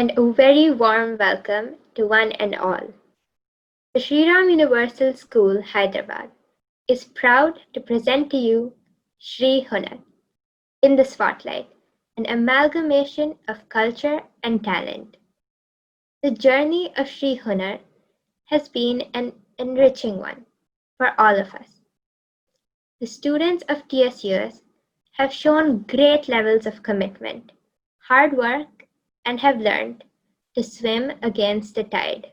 and a very warm welcome to one and all. The Shri Universal School, Hyderabad, is proud to present to you Shri Hunar in the spotlight, an amalgamation of culture and talent. The journey of Shri Hunar has been an enriching one for all of us. The students of TSUS have shown great levels of commitment, hard work, and have learned to swim against the tide.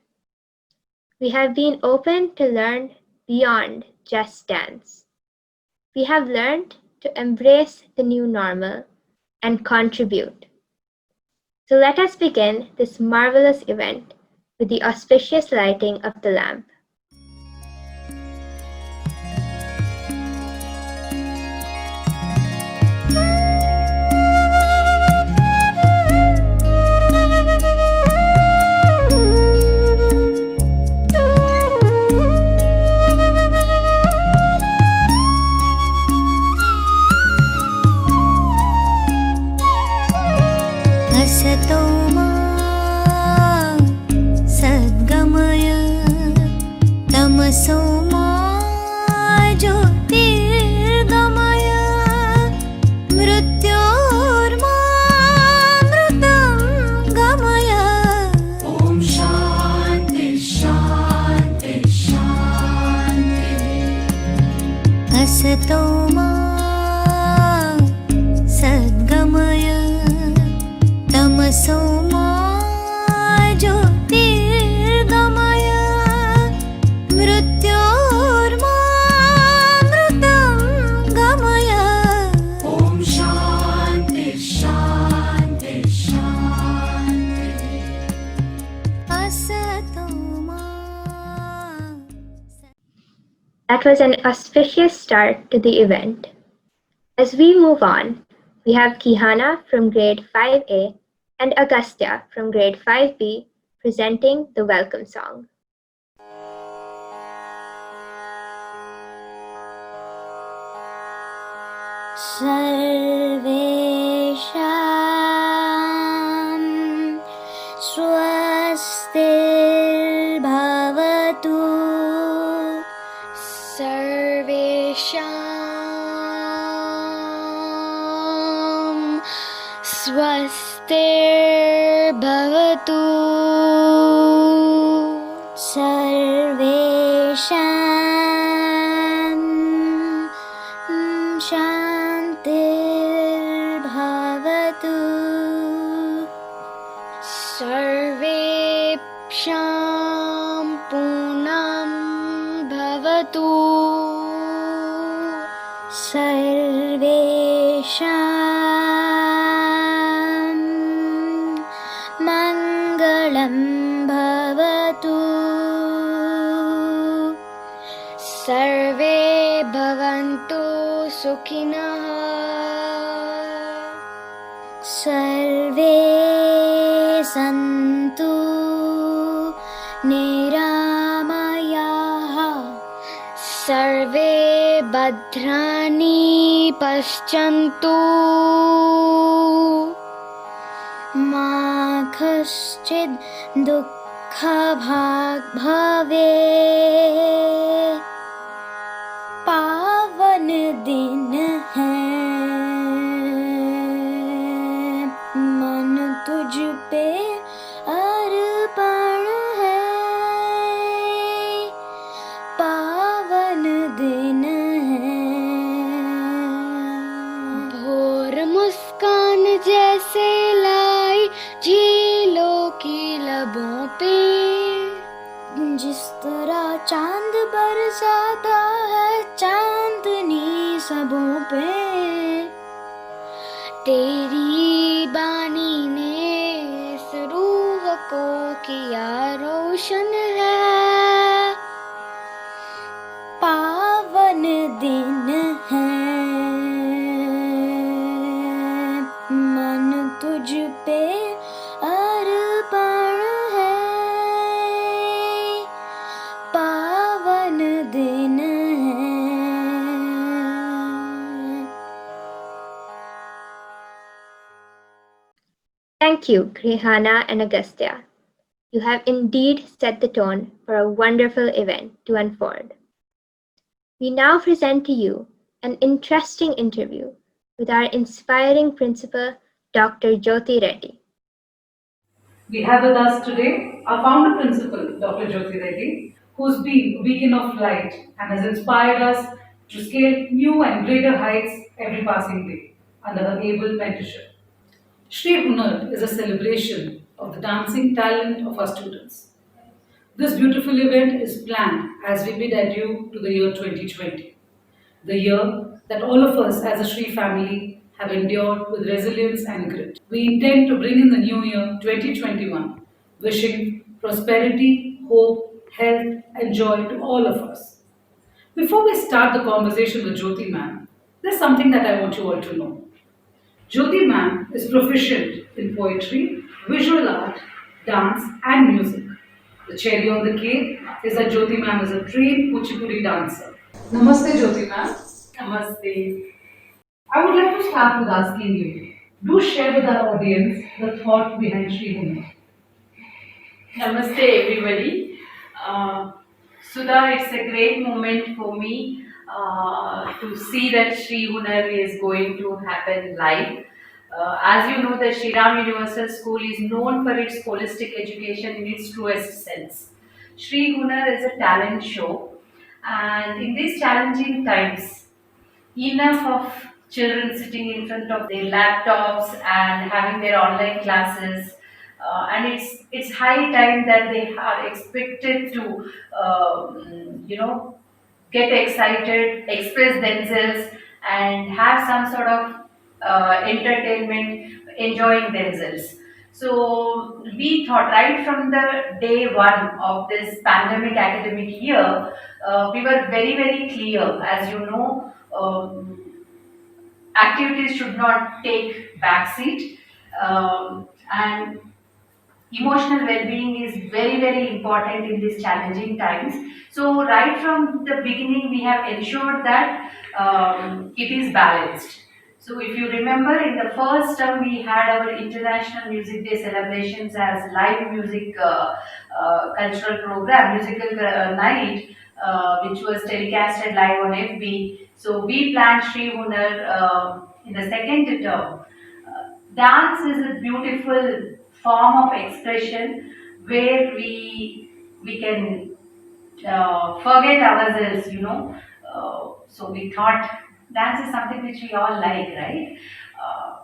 We have been open to learn beyond just dance. We have learned to embrace the new normal and contribute. So let us begin this marvelous event with the auspicious lighting of the lamp. That was an auspicious start to the event. As we move on, we have Kihana from grade 5A and Agastya from grade 5B presenting the welcome song. Sarvesham swastir bhavatu Sarvesham swastir bhavatu Sarvesham shantir bhavatu Sarvesham punam bhavatu Sarvesham mangalam bhavatu Sarve bhavantu sukhinah Sarve santu niramayah Sarve bhadrani paschantu ma kaschid dukkha bhag bhave पावन दिन है मन तुझ पे अर्पण है पावन दिन है भोर मुस्कान जैसे लाई झीलों की लबों पे जिस तरह चांद बरसाता है चांदनी सबों पे तेरी बानी ने इस रूह को किया रोशन है पावन दिन है मन तुझ पे अर्पण है पावन दिन है Thank you, Grihana and Agastya. You have indeed set the tone for a wonderful event to unfold. We now present to you an interesting interview with our inspiring principal, Dr. Jyoti Reddy. We have with us today our founder principal, Dr. Jyoti Reddy, who's been a beacon of light and has inspired us to scale new and greater heights every passing day under her able mentorship. Shri Hunar is a celebration of the dancing talent of our students. This beautiful event is planned as we bid adieu to the year 2020, the year that all of us as a Shri family have endured with resilience and grit. We intend to bring in the new year 2021, wishing prosperity, hope, health, and joy to all of us. Before we start the conversation with Jyoti ma'am, there's something that I want you all to know. Jyoti ma'am is proficient in poetry, visual art, dance, and music. The cherry on the cake is that Jyoti ma'am is a trained Kuchipudi dancer. Namaste, Jyoti ma'am. Namaste. I would like to start with asking you, do share with our audience the thought behind Shri Hunar. Namaste, everybody. Uh, Sudha, it's a great moment for me to see that Shri Hunar is going to happen live. As you know, the Shri Ram Universal School is known for its holistic education in its truest sense. Shri Hunar is a talent show, and in these challenging times, enough of children sitting in front of their laptops and having their online classes, and it's high time that they are expected to get excited, express themselves, and have some sort of entertainment, enjoying themselves. So we thought right from the day one of this pandemic academic year, we were very, very clear, as you know, activities should not take backseat, and emotional well-being is very, very important in these challenging times. So right from the beginning we have ensured that it is balanced. So if you remember, in the first term we had our international music day celebrations as live music cultural program, musical night, which was telecasted live on FB. So we planned Shri Hunar in the second term. Dance is a beautiful form of expression where we can forget ourselves, so we thought dance is something which we all like, right? Uh,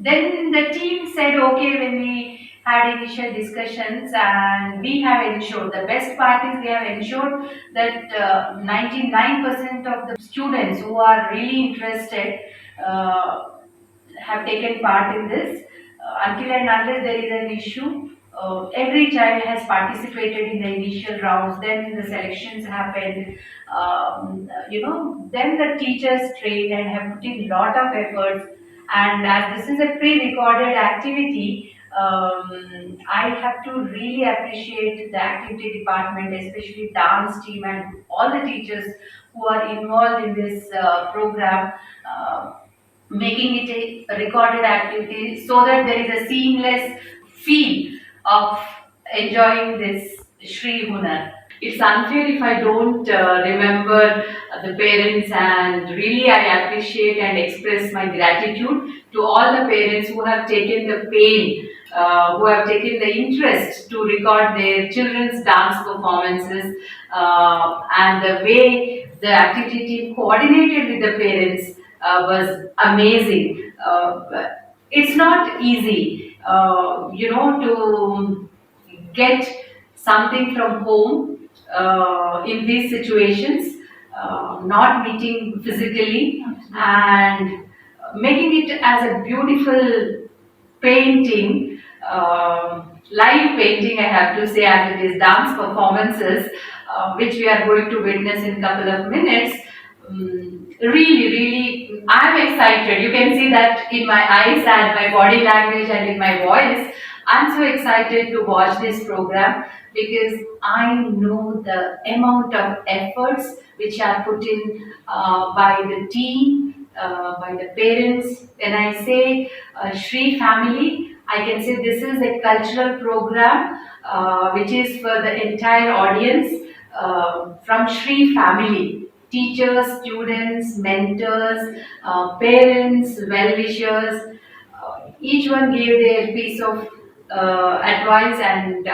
then the team said okay when we had initial discussions, and we have ensured, the best part is we have ensured that 99% of the students who are really interested uh, have taken part in this. Until and unless there is an issue, every child has participated in the initial rounds. Then the selections happened. Then the teachers trained and have put in lot of efforts. And as this is a pre-recorded activity, I have to really appreciate the activity department, especially dance team and all the teachers who are involved in this program. Making it a recorded activity so that there is a seamless feel of enjoying this Shri Hunar. It's unfair if I don't remember the parents, and really I appreciate and express my gratitude to all the parents who have taken the pain, who have taken the interest to record their children's dance performances, and the way the activity team coordinated with the parents was amazing. It's not easy, to get something from home in these situations, not meeting physically, and making it as a beautiful painting, live painting, I have to say, as it is dance performances, which we are going to witness in couple of minutes. Really, really, I'm excited. You can see that in my eyes and my body language and in my voice. I'm so excited to watch this program because I know the amount of efforts which are put in by the team, by the parents. When I say Shri family, I can say this is a cultural program which is for the entire audience from Shri family. Teachers, students, mentors, parents, well-wishers, each one gave their piece of advice and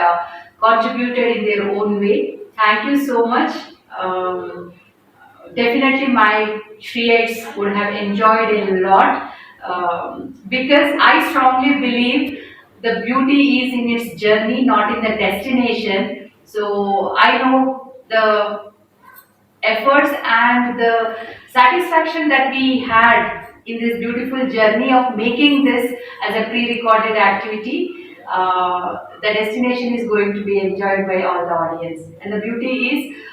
contributed in their own way. Thank you so much. Definitely, my Shriites would have enjoyed it a lot because I strongly believe the beauty is in its journey, not in the destination. So I know the efforts and the satisfaction that we had in this beautiful journey of making this as a pre-recorded activity. The destination is going to be enjoyed by all the audience, and the beauty is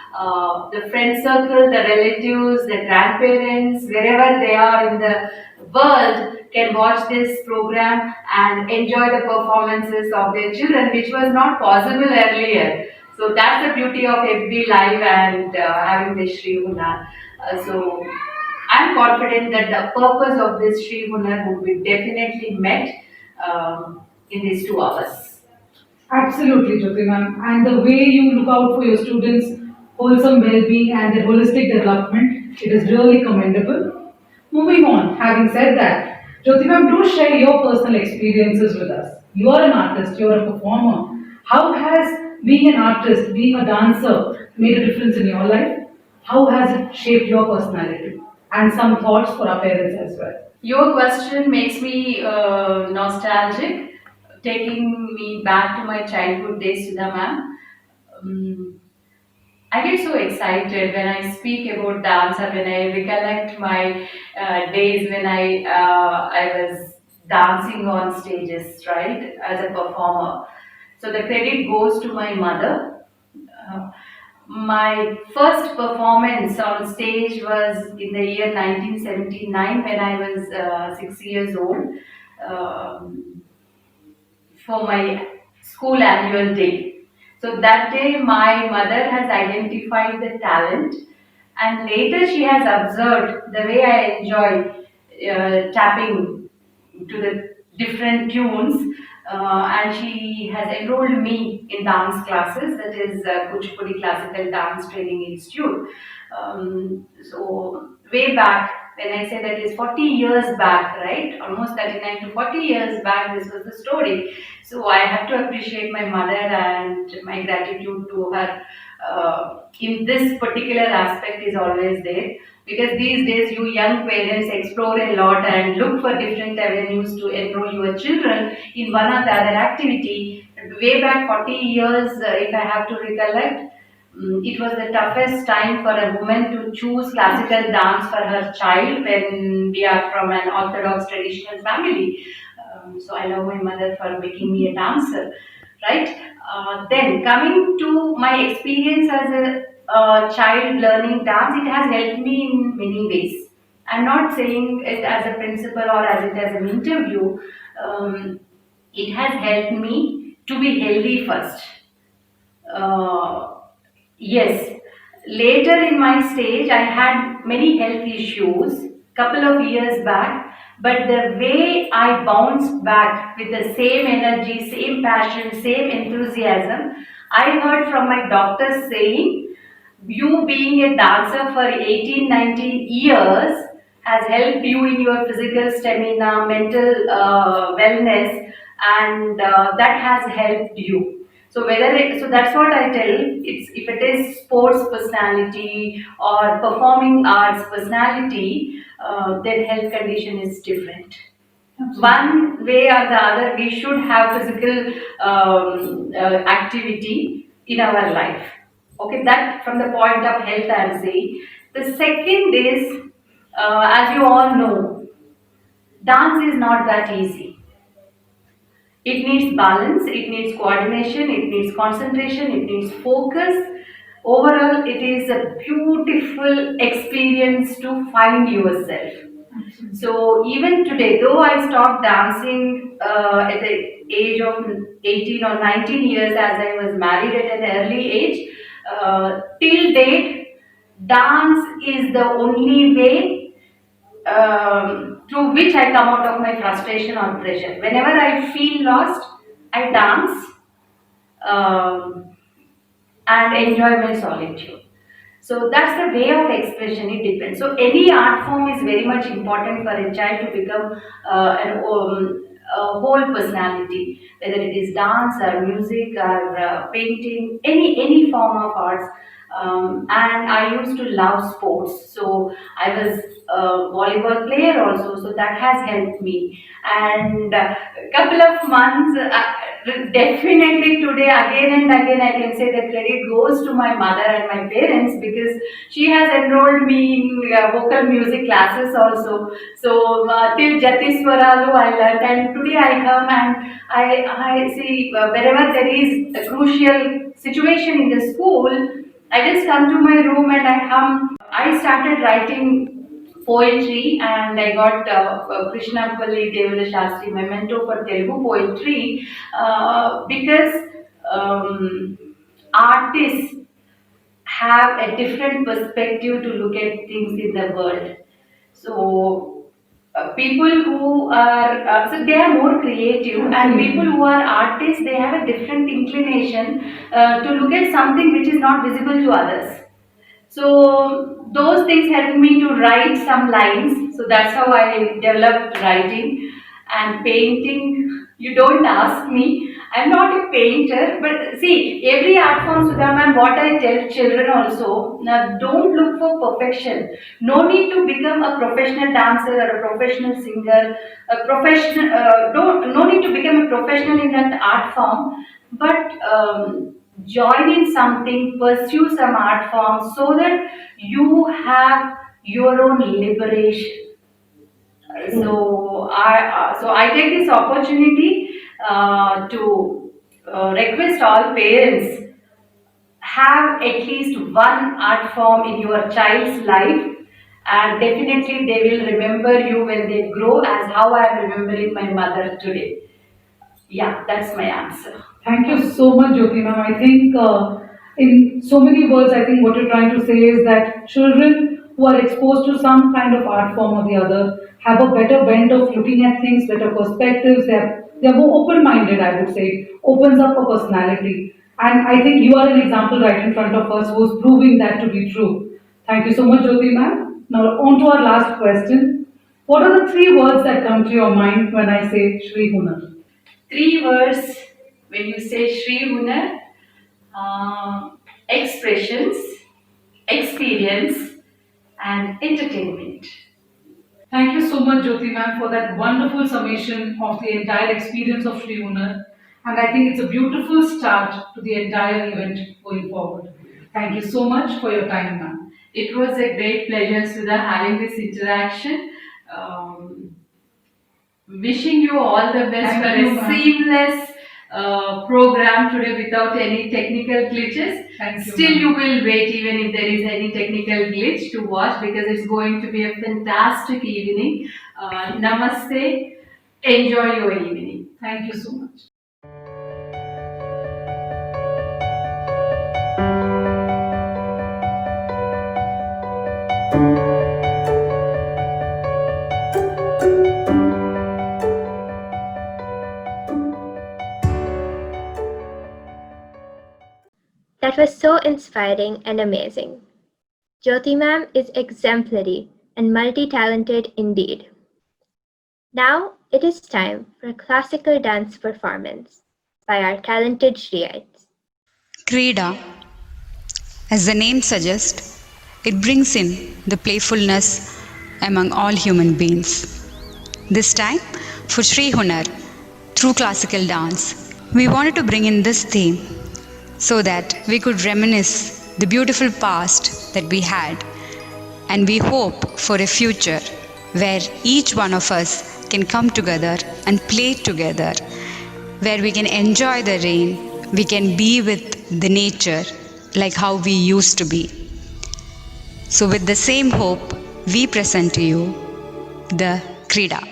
the friend circle, the relatives, the grandparents, wherever they are in the world, can watch this program and enjoy the performances of their children, which was not possible earlier. So that's the beauty of FB Live and having this Shri Hunar. So I'm confident that the purpose of this Shri Hunar would be definitely met in these 2 hours. Absolutely, Jyoti ma'am. And the way you look out for your students' wholesome well-being and their holistic development, it is really commendable. Moving on, having said that, Jyoti ma'am, do share your personal experiences with us. You are an artist, you are a performer. How has being an artist, being a dancer, made a difference in your life? How has it shaped your personality? And some thoughts for our parents as well. Your question makes me nostalgic, taking me back to my childhood days, Sudha ma'am. Um, I get so excited when I speak about dance or when I recollect my days when I was dancing on stages, right, as a performer. So the credit goes to my mother. Uh, my first performance on stage was in the year 1979 when I was 6 years old. Um, for my school annual day. So that day, my mother has identified the talent, and later she has observed the way I enjoy tapping to the different tunes, and she has enrolled me in dance classes, that is Kuchipudi Classical Dance Training Institute. So way back, when I say that is 40 years back, right? Almost 39 to 40 years back, this was the story. So I have to appreciate my mother and my gratitude to her in this particular aspect is always there, because these days you young parents explore a lot and look for different avenues to enroll your children in one or the other activity. Way back 40 years, if I have to recollect, it was the toughest time for a woman to choose classical dance for her child when we are from an orthodox traditional family. So I love my mother for making me a dancer, right? Then coming to my experience as a child learning dance, it has helped me in many ways. I'm not saying it as a principle or as it as an interview. Um, it has helped me to be healthy first. Uh, Yes. Later in my stage, I had many health issues couple of years back, but the way I bounced back with the same energy, same passion, same enthusiasm, I heard from my doctor saying, you being a dancer for 18, 19 years has helped you in your physical stamina, mental wellness, and that has helped you. So so that's what I tell. It's if it is sports personality or performing arts personality, then health condition is different. One way or the other, we should have physical activity in our life. Okay, that from the point of health, I'm saying. The second is, as you all know, dance is not that easy. It needs balance, it needs coordination, it needs concentration, it needs focus. Overall, it is a beautiful experience to find yourself. So even today, though I stopped dancing at the age of 18 or 19 years as I was married at an early age, till date, dance is the only way through which I come out of my frustration or pressure. Whenever I feel lost, I dance um, and enjoy my solitude. So that's the way of expression, it depends. So any art form is very much important for a child to become a whole personality, whether it is dance or music or painting, any form of arts. And I used to love sports, so I was a volleyball player also, so that has helped me. And a couple of months, definitely today, again and again, I can say the credit goes to my mother and my parents, because she has enrolled me in vocal music classes also. So till Jatiswaralu I learned, and today I come and I see wherever there is a crucial situation in the school, I just come to my room and I hum. I started writing poetry, and I got Krishna Palli Devula Shastri memento for Telugu poetry, because artists have a different perspective to look at things in the world. So people who are so they are more creative, and people who are artists, they have a different inclination to look at something which is not visible to others. So those things helped me to write some lines. So that's how I developed writing and painting. You don't ask me. I'm not a painter, but see, every art form, Sudha ma'am, what I tell children also, now don't look for perfection. No need to become a professional dancer or a professional singer, a professional, no need to become a professional in that art form, but join in something, pursue some art form so that you have your own liberation. So I take this opportunity to request all parents, have at least one art form in your child's life, and definitely they will remember you when they grow, as how I am remembering my mother today. Yeah, that's my answer. Thank you so much, Jyoti ma'am. I think, in so many words, I think what you're trying to say is that children who are exposed to some kind of art form or the other have a better bent of looking at things, better perspectives. They're more open-minded, I would say. Opens up a personality. And I think you are an example right in front of us who's proving that to be true. Thank you so much, Jyoti ma'am. Now, on to our last question. What are the three words that come to your mind when I say Shri Hunar? Three words when you say Shri Hunar: expressions, experience, and entertainment. Thank you so much, Jyoti ma'am, for that wonderful summation of the entire experience of Shri Hunar. And I think it's a beautiful start to the entire event going forward. Thank you so much for your time, ma'am. It was a great pleasure, Sudha, having this interaction. Um, Wishing you all the best Thank for you, a ma'am. seamless program today without any technical glitches. Thank you, Still, ma'am. you will wait even if there is any technical glitch to watch, because it's going to be a fantastic evening. Namaste. Enjoy your evening. Thank you so much. That was so inspiring and amazing. Jyoti ma'am is exemplary and multi-talented indeed. Now it is time for a classical dance performance by our talented Shriites. Krida, as the name suggests, it brings in the playfulness among all human beings. This time, for Shri Hunar, through classical dance, we wanted to bring in this theme so that we could reminisce the beautiful past that we had, and we hope for a future where each one of us can come together and play together, where we can enjoy the rain, we can be with the nature like how we used to be. So with the same hope, we present to you the Krida.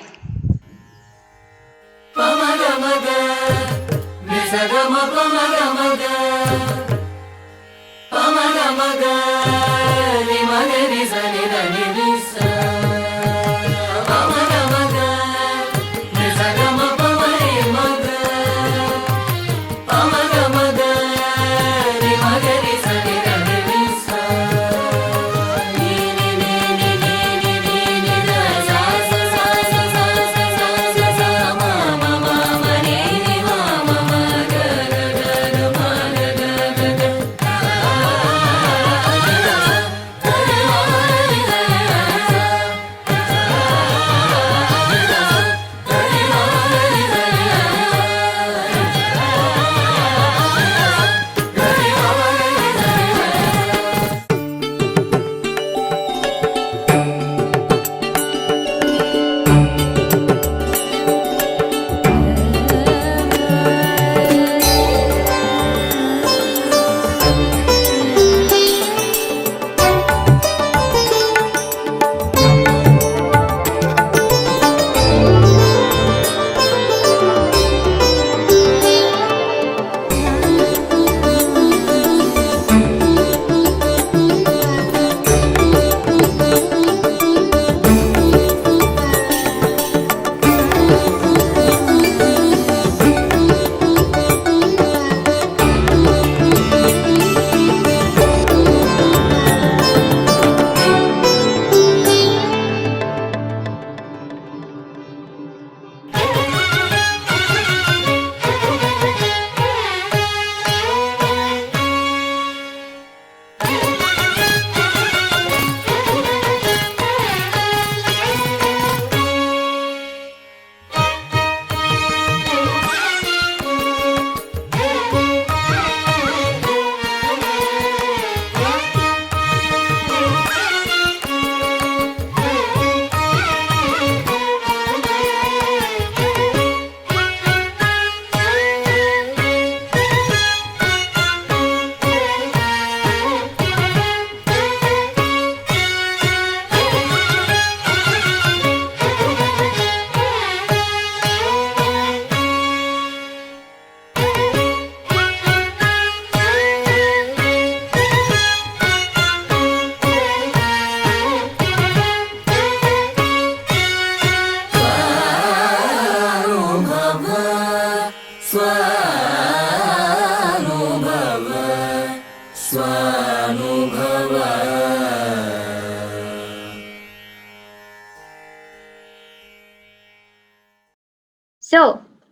So,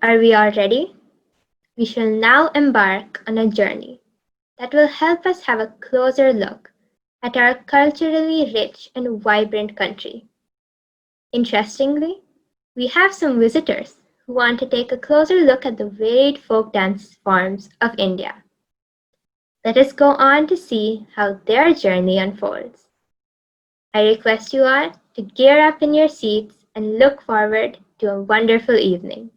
are we all ready? We shall now embark on a journey that will help us have a closer look at our culturally rich and vibrant country. Interestingly, we have some visitors who want to take a closer look at the varied folk dance forms of India. Let us go on to see how their journey unfolds. I request you all to gear up in your seats and look forward to a wonderful evening.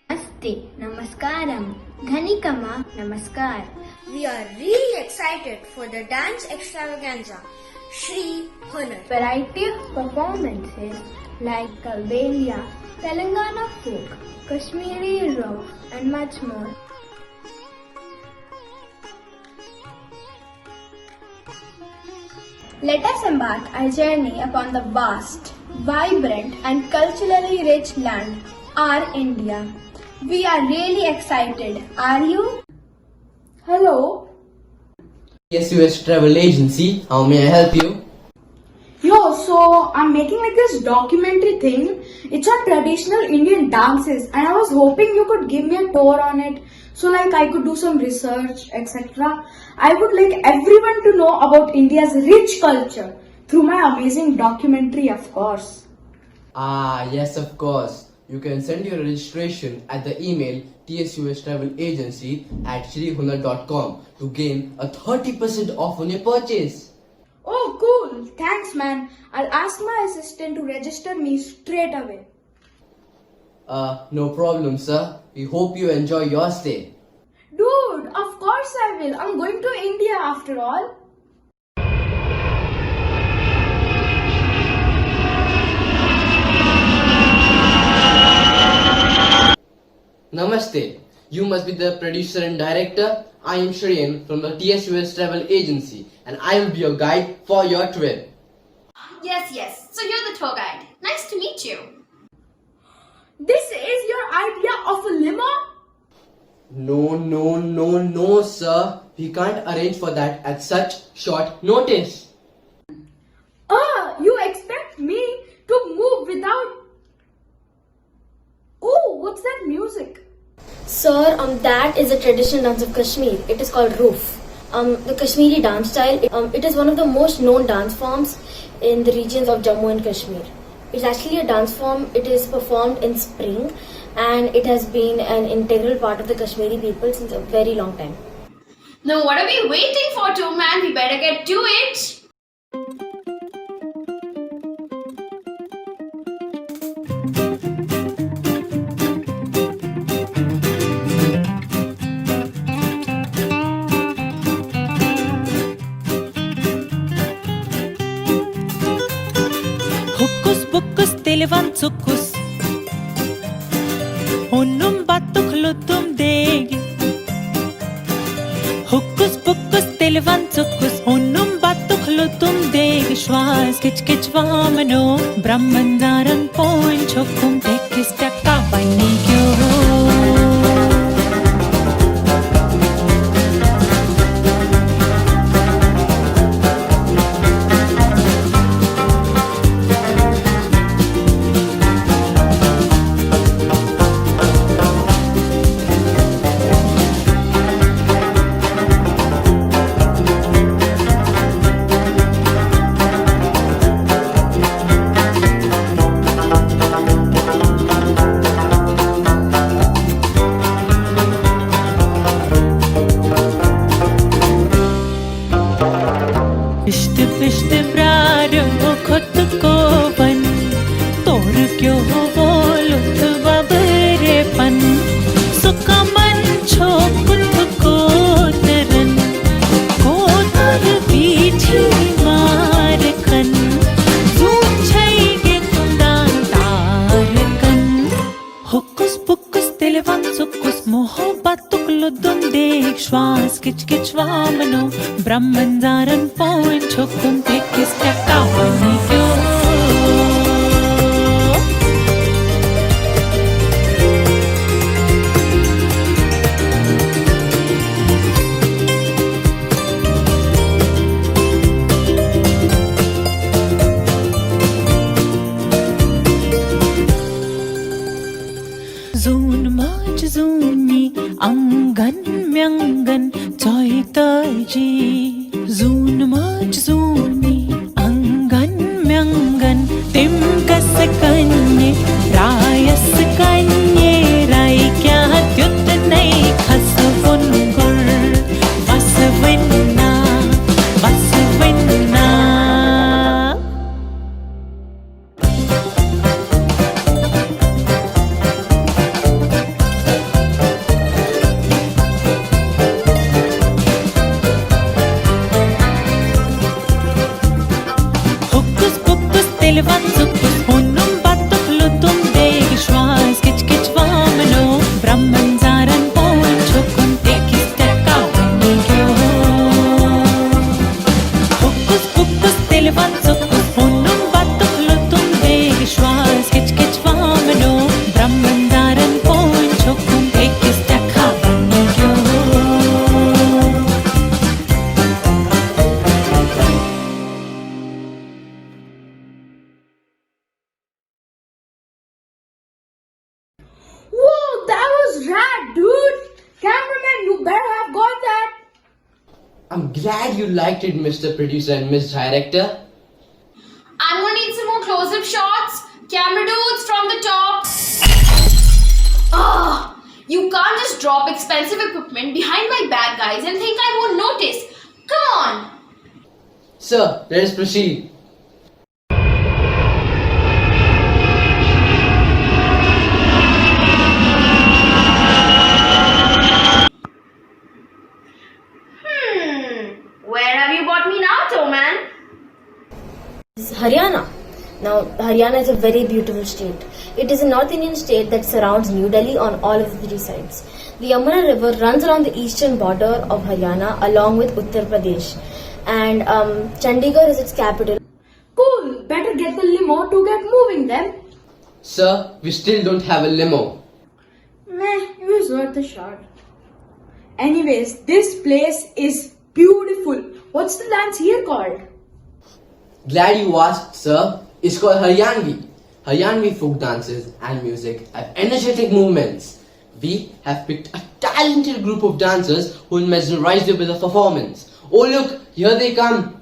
Namaste, Namaskaram, Ghanikama, Namaskar. We are really excited for the dance extravaganza, Shri Hunar. Variety of performances like Kalbelia, Telangana folk, Kashmiri rock, and much more. Let us embark our journey upon the vast, vibrant, and culturally rich land, our India. We are really excited. Are you? Hello. TSUS travel agency. How may I help you? Yo, so I'm making like this documentary thing. It's on traditional Indian dances, and I was hoping you could give me a tour on it, so like I could do some research, etc. I would like everyone to know about India's rich culture through my amazing documentary, of course. Ah, yes, of course. You can send your registration at the email tsustravelagency@shrihunar.com to gain a 30% off on your purchase. Oh, cool. Thanks, man. I'll ask my assistant to register me straight away. No problem, sir. We hope you enjoy your stay. Dude, of course I will. I'm going to India after all. Namaste. You must be the producer and director. I am Shriyan from the TSUS travel agency, and I will be your guide for your trip. Yes. So you're the tour guide. Nice to meet you. This is your idea of a limo? No, sir. We can't arrange for that at such short notice. You expect me to move without... Oh, what's that music? Sir, that is a traditional dance of Kashmir. It is called Roof. The Kashmiri dance style, it is one of the most known dance forms in the regions of Jammu and Kashmir. It's actually a dance form. It is performed in spring, and it has been an integral part of the Kashmiri people since a very long time. No, what are we waiting for, too, man? We better get to it. Televan sukus Onum batuklutum degi Hukus pukus televan sukus Onum batuklutum degi Shwas kich kich vamano Brahmandaran point chokum tekis taka bani kyo Kich kich vamano Brahmandaran point chokum tekis taka bani kyo Angan myangan choi taji Zoon mach zooni Angan myangan Tim kas kanye Rayas kanye Rai kya tyut nai khas gungur Vasvinna Vasvinna Hokus pokus tilvan sukus honum batuk lutum deg shwas kich kich vamano brahman zaran pon chokum tekis tekka vanigyo Hokus pokus tilvan sukus honum batuk lutum deg shwas kich kich vamano brahman zaran pon chokum tekis tekka vanigyo Whoa, that was rad, dude! Cameraman, you better have got that! I'm glad you liked it, Mr. Producer and Miss Director. I'm gonna need some more close-up shots. Camera dudes from the top. Ah, you can't just drop expensive equipment behind my back, guys, and think I won't notice. Come on. Sir, let us proceed. Where have you got me now, Toman? This is Haryana. Now, Haryana is a very beautiful state. It is a North Indian state that surrounds New Delhi on all of the three sides. The Yamuna River runs around the eastern border of Haryana along with Uttar Pradesh. And Chandigarh is its capital. Cool, better get the limo to get moving then. Sir, we still don't have a limo. Meh, it was worth a shot. Anyways, this place is beautiful. What's the dance here called? Glad you asked, sir. It's called Haryanvi. Haryanvi folk dances and music have energetic movements. We have picked a talented group of dancers who will mesmerize you with a performance. Oh look, here they come.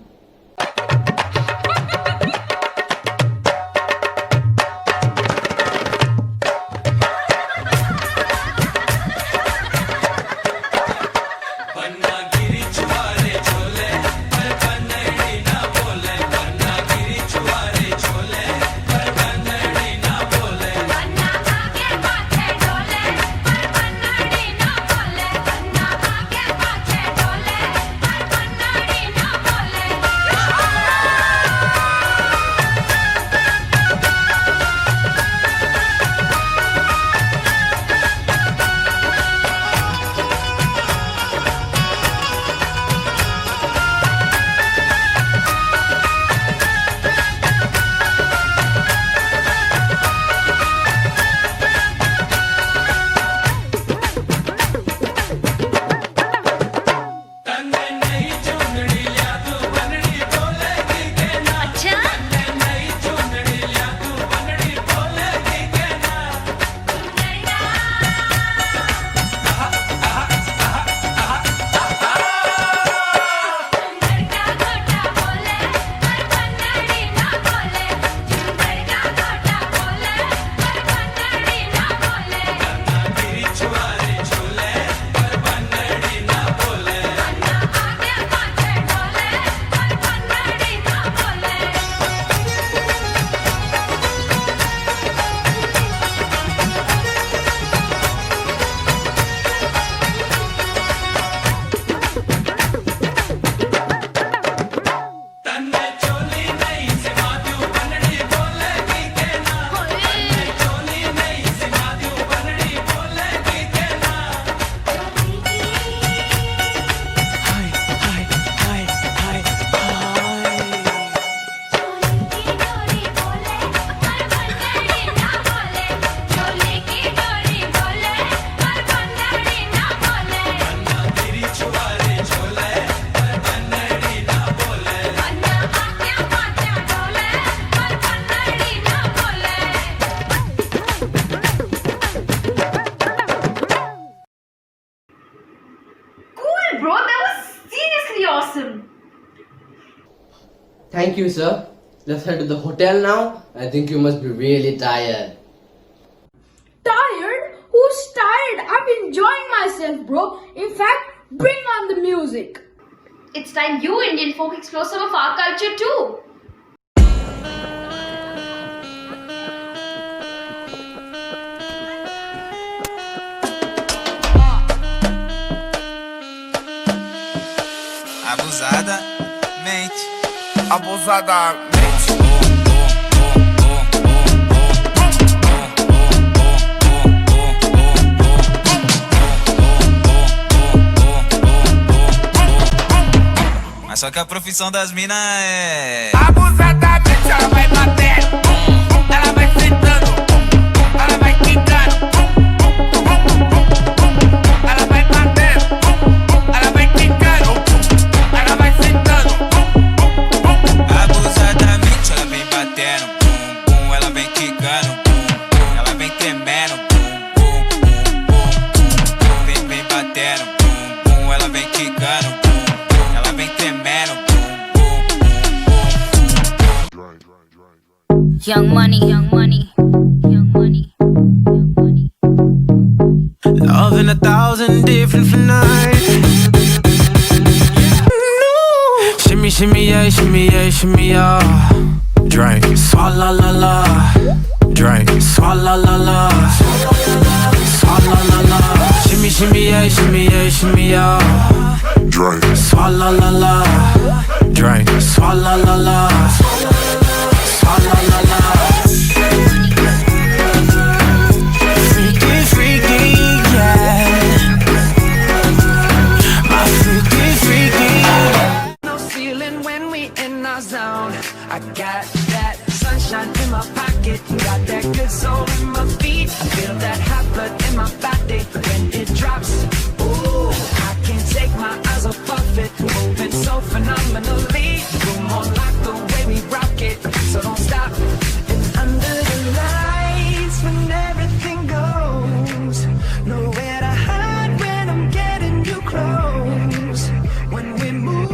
bro. That was seriously awesome. Thank you, sir. Let's head to the hotel now. I think you must be really tired. Tired? Who's tired? I'm enjoying myself, bro. In fact, bring on the music. It's time you Indian folk explore some of our culture too. Abusadamente. Abusadamente. Mas só que a profissão das minas é abusadamente, ela vai batendo, ela vai sentando, ela vai quicando, ela vai batendo, ela vai quicando, ela vai sentando. Abusadamente ela vem batendo, bum, bum, ela vem quicando, bum, bum, ela vem tremendo, bum, bum, bum, bum, vem batendo, bum, bum, ela vem quicando. Young money, young money, young money, young money. Love in 1,000 different nights. Shimmy, shimmy, yeah, shimmy, yeah, shimmy, yeah. Drink, swalla la la. Drink, swalla la la. Swalla la la. Shimmy, shimmy, yeah, shimmy, yeah, shimmy, yeah. Drink, swalla la la. Drink, swalla la la. Swalla la la. Freaky, freaky, yeah. My freaky, freaky. No ceiling when we in our zone. I got that sunshine in my pocket, got that good soul in my feet. I feel that hot blood in my body when it drops. Ooh, I can't take my eyes off of it, moving so phenomenally. You're more like the way we rock it, so don't stop. And under the lights, when everything goes, nowhere to hide when I'm getting you close. When we move,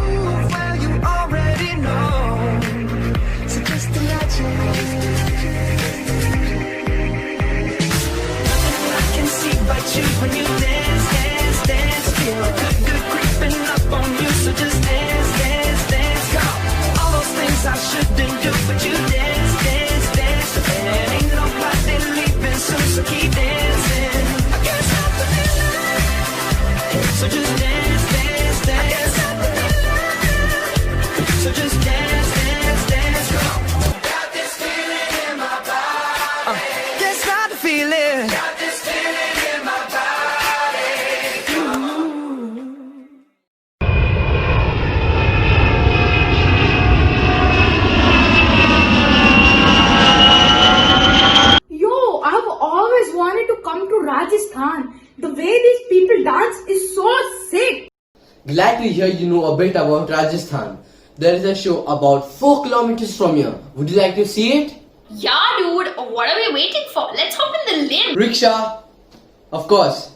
well, you already know. So just imagine. Nothing I can see but you when you dance, dance, dance. Feel good, good creeping up on you. So just dance, dance, dance. Go. All those things I shouldn't do, but you dance, dance, dance. And ain't nobody leaving soon, so keep dancing. I can't stop the feeling. So just dance, dance, dance. I can't stop the feeling. So just dance, dance, dance. Go. Got this feeling in my body. Can't stop the feeling. Got this feeling in my body. Yo, I've always wanted to come to Rajasthan. The way these people dance is so sick. Glad to hear you know a bit about Rajasthan. There is a show about 4 kilometers from here. Would you like to see it? Yeah, dude. What are we waiting for? Let's hop in the limb. Rickshaw? Of course.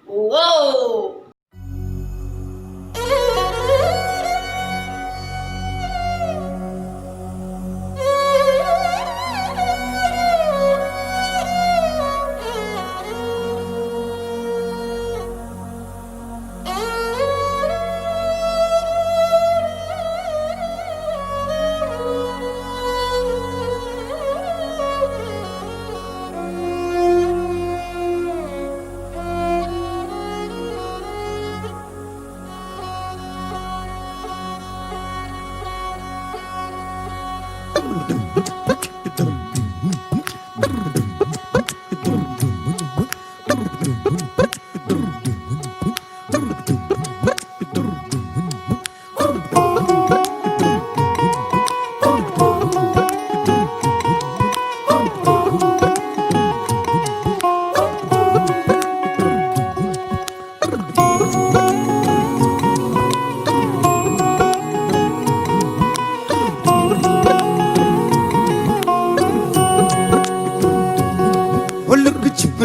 Whoa.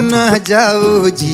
ना जाओ जी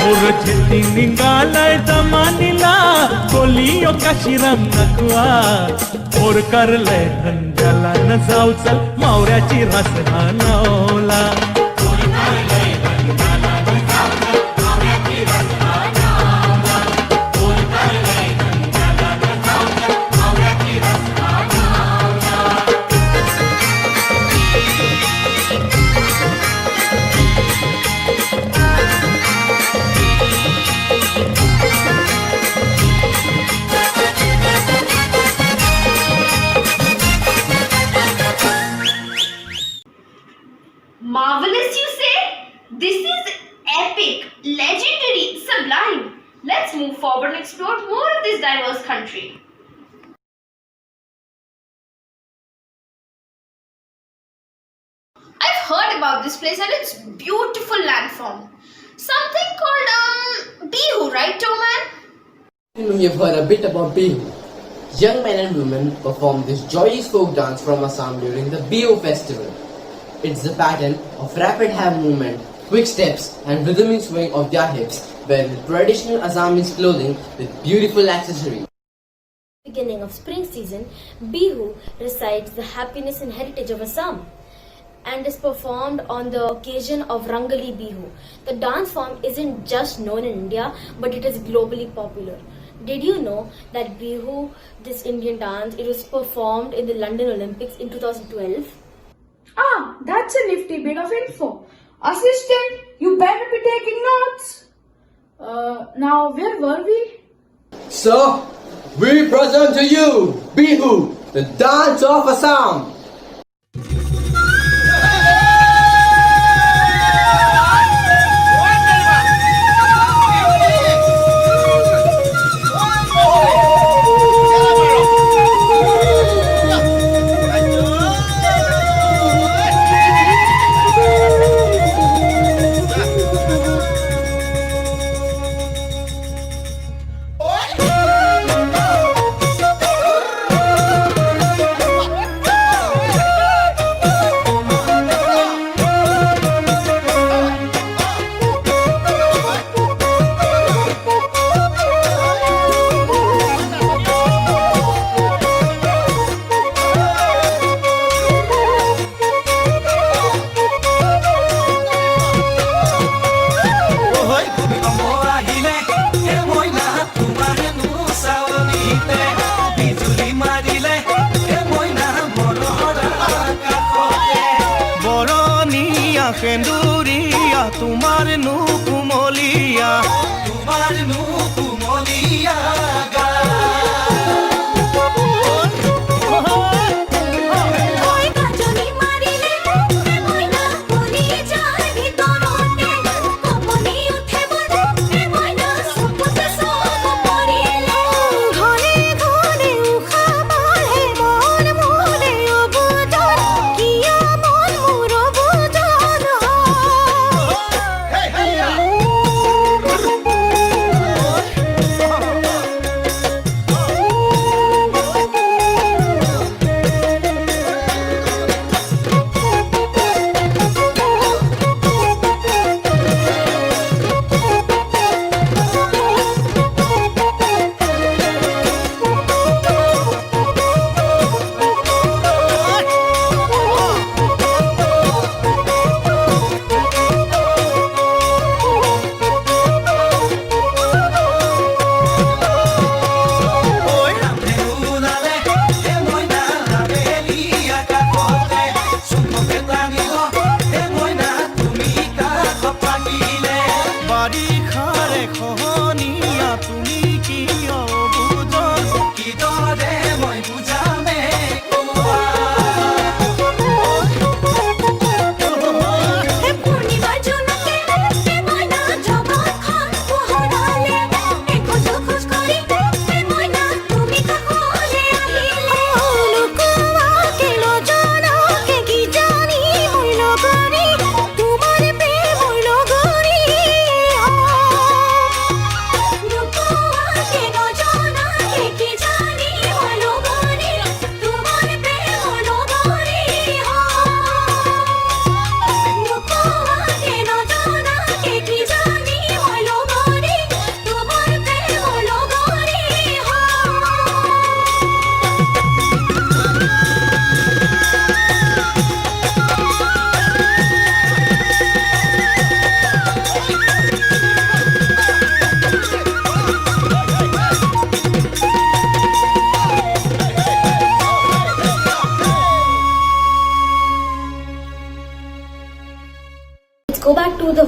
मोर झेती निघालाय जमानीला कोलियो काशीराम नकवा मोर करलंय धंद्याला न जाऊ चल मावऱ्याची रास हानवला Marvelous, you say? This is epic, legendary, sublime. Let's move forward and explore more of this diverse country. I've heard about this place and its beautiful landform. Something called Bihu, right, Toman? We have heard a bit about Bihu. Young men and women perform this joyous folk dance from Assam during the Bihu festival. It's the pattern of rapid hand movement, quick steps and rhythmic swing of their hips, wearing traditional Assamese clothing with beautiful accessories. Beginning of spring season, Bihu recites the happiness and heritage of Assam and is performed on the occasion of Rangali Bihu. The dance form isn't just known in India, but it is globally popular. Did you know that Bihu, this Indian dance, it was performed in the London Olympics in 2012? Ah, that's a nifty bit of info. Assistant, you better be taking notes. Now, where were we? So, we present to you Bihu, the dance of Assam. সেন্দুরিয়া তোমার নু কুমলিয়া গা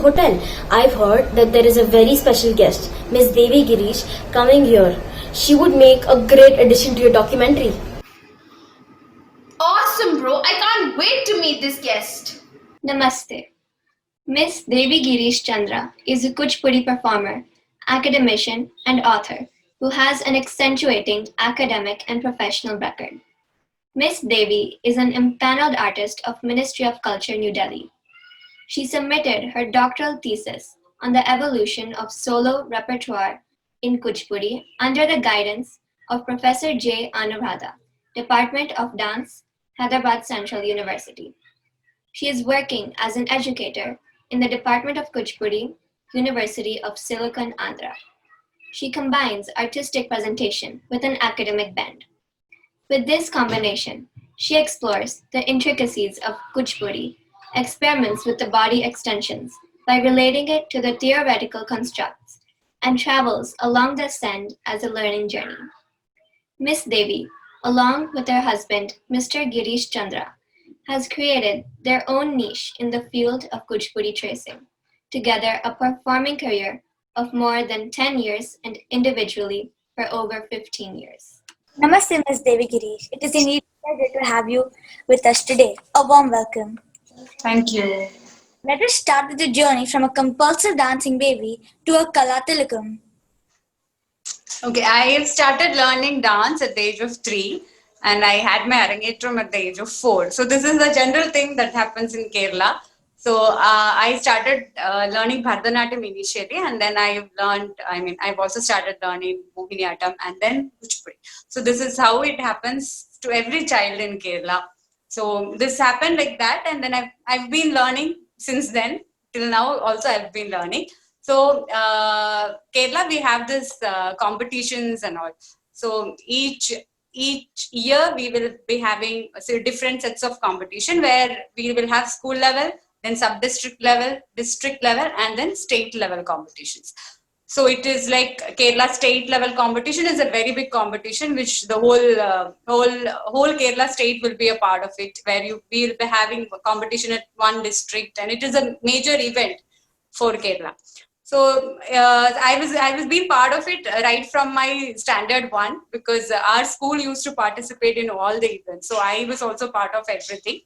hotel. I've heard that there is a very special guest, Miss Devi Girish, coming here. She would make a great addition to your documentary. Awesome, bro. I can't wait to meet this guest. Namaste. Miss Devi Girish Chandra is a Kuchipudi performer, academician, and author who has an accentuating academic and professional record. Miss Devi is an empaneled artist of Ministry of Culture, New Delhi. She submitted her doctoral thesis on the evolution of solo repertoire in Kuchipudi under the guidance of Professor J. Anuradha, Department of Dance, Hyderabad Central University. She is working as an educator in the Department of Kuchipudi, University of Silicon Andhra. She combines artistic presentation with an academic bent. With this combination, she explores the intricacies of Kuchipudi, experiments with the body extensions by relating it to the theoretical constructs, and travels along the ascent as a learning journey. Miss Devi, along with her husband, Mr. Girish Chandra, has created their own niche in the field of Kuchipudi tracing, together a performing career of more than 10 years and individually for over 15 years. Namaste, Ms. Devi Girish. It is indeed a pleasure to have you with us today. A warm welcome. Thank you. Let us start with the journey from a compulsive dancing baby to a Kalatilakam. Okay, I started learning dance at the age of 3 and I had my arangetram at the age of 4. So this is a general thing that happens in Kerala. So I started learning Bharatanatyam initially and then I've also started learning Mohiniyattam and then Kuchipudi. So this is how it happens to every child in Kerala. So this happened like that and then I've been learning since then till now also I've been learning. So Kerala, we have this competitions and all. So each year we will be having different sets of competition where we will have school level, then sub-district level, district level, and then state level competitions. So it is like Kerala state level competition is a very big competition, which the whole Kerala state will be a part of it, where we will be having a competition at one district, and it is a major event for Kerala. So I was being part of it right from my standard 1 because our school used to participate in all the events. So I was also part of everything.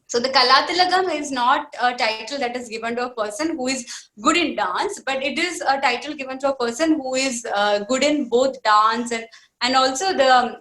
So the Kalatilagam is not a title that is given to a person who is good in dance, but it is a title given to a person who is good in both dance and also the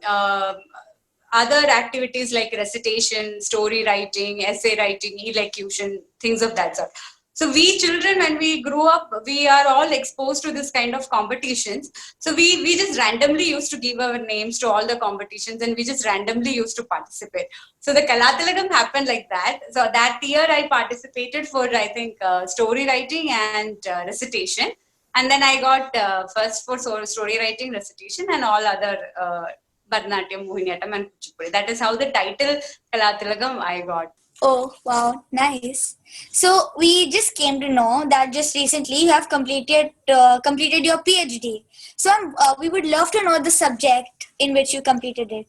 other activities like recitation, story writing, essay writing, elocution, things of that sort. So we children, when we grew up, we are all exposed to this kind of competitions. So we just randomly used to give our names to all the competitions and we just randomly used to participate. So the Kalatilagam happened like that. So that year I participated for, I think, story writing and recitation. And then I got first for story writing, recitation and all other Bharatanatyam, Mohiniyattam and Kuchipudi. That is how the title Kalatilagam I got. Oh, wow, nice. So we just came to know that just recently you have completed your PhD. So we would love to know the subject in which you completed it.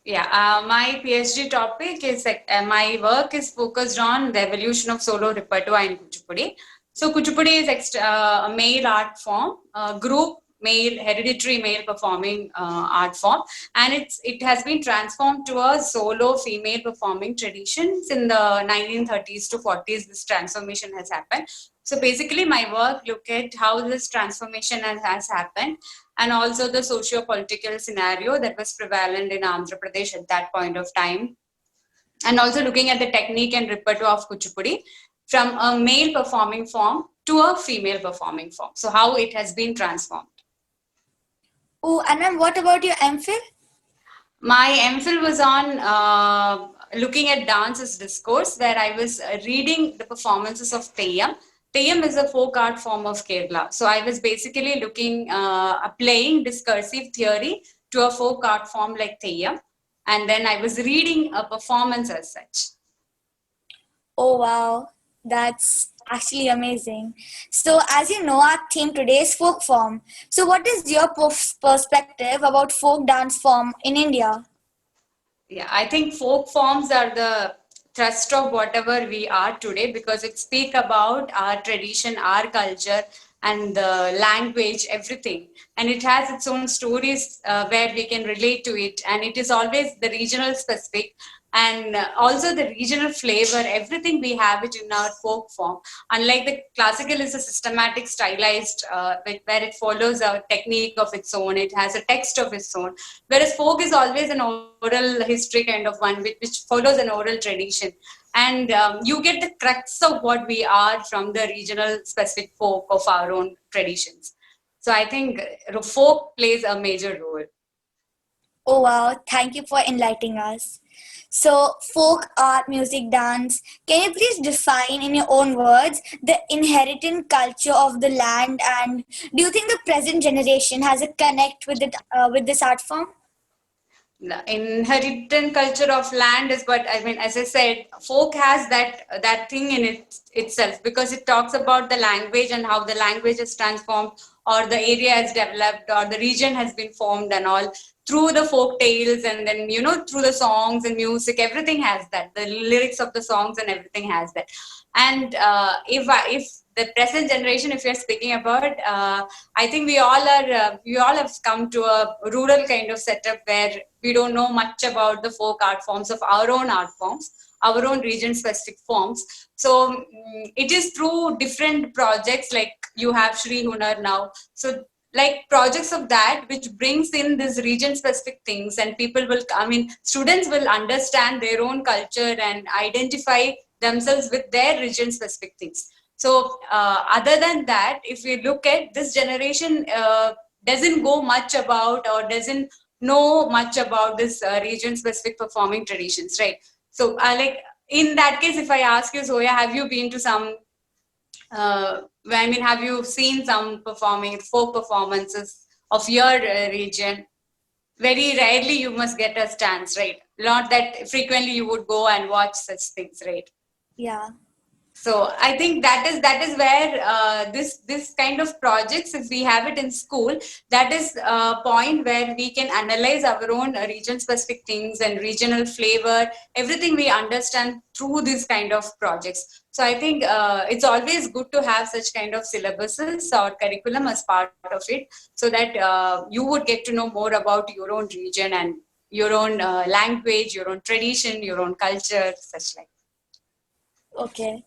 Yeah, my PhD topic is my work is focused on the evolution of solo repertoire in Kuchipudi. So Kuchipudi is a male art form, group male, hereditary male performing art form, and it has been transformed to a solo female performing traditions in the 1930s to 40s. This transformation has happened. So basically my work look at how this transformation has happened and also the socio-political scenario that was prevalent in Andhra Pradesh at that point of time, and also looking at the technique and repertoire of Kuchipudi from a male performing form to a female performing form. So how it has been transformed. Oh, and then what about your MPhil? My MPhil was on looking at dance as discourse, where I was reading the performances of Teyyam. Teyyam is a folk art form of Kerala. So I was basically looking, applying discursive theory to a folk art form like Teyyam. And then I was reading a performance as such. Oh, wow. That's actually amazing. So as you know, our theme today is folk form. So what is your perspective about folk dance form in India? Yeah, I think folk forms are the thrust of whatever we are today, because it speak about our tradition, our culture, and the language, everything. And it has its own stories where we can relate to it. And it is always the regional specific, and also the regional flavor, everything we have it in our folk form. Unlike the classical is a systematic, stylized, where it follows a technique of its own, it has a text of its own. Whereas folk is always an oral history kind of one, which follows an oral tradition. And you get the crux of what we are from the regional specific folk of our own traditions. So I think folk plays a major role. Oh wow, thank you for enlightening us. So, folk, art, music, dance. Can you please define in your own words the inherent culture of the land, and do you think the present generation has a connect with it with this art form? The inherent culture of land is what I mean. As I said, folk has that thing in itself, because it talks about the language and how the language is transformed, or the area has developed, or the region has been formed, and all through the folk tales, and then through the songs and music, everything has that. The lyrics of the songs and everything has that. And if the present generation, if you're speaking about, I think we all have come to a rural kind of setup where we don't know much about the folk art forms of our own art forms, our own region specific forms. So it is through different projects, like you have Shri Hunar now. So like projects of that, which brings in this region specific things, and people will, students will understand their own culture and identify themselves with their region specific things. So other than that, if we look at this generation, doesn't go much about, or doesn't know much about this region specific performing traditions, right? So like in that case, if I ask you, Zoya, have you been to some have you seen some performing folk performances of your region? Very rarely you must get a stance, right? Not that frequently you would go and watch such things, right? Yeah. So I think that is where this kind of projects, if we have it in school, that is a point where we can analyze our own region specific things and regional flavor, everything we understand through these kind of projects. So I think it's always good to have such kind of syllabuses or curriculum as part of it, so that you would get to know more about your own region and your own language, your own tradition, your own culture, such like. Okay.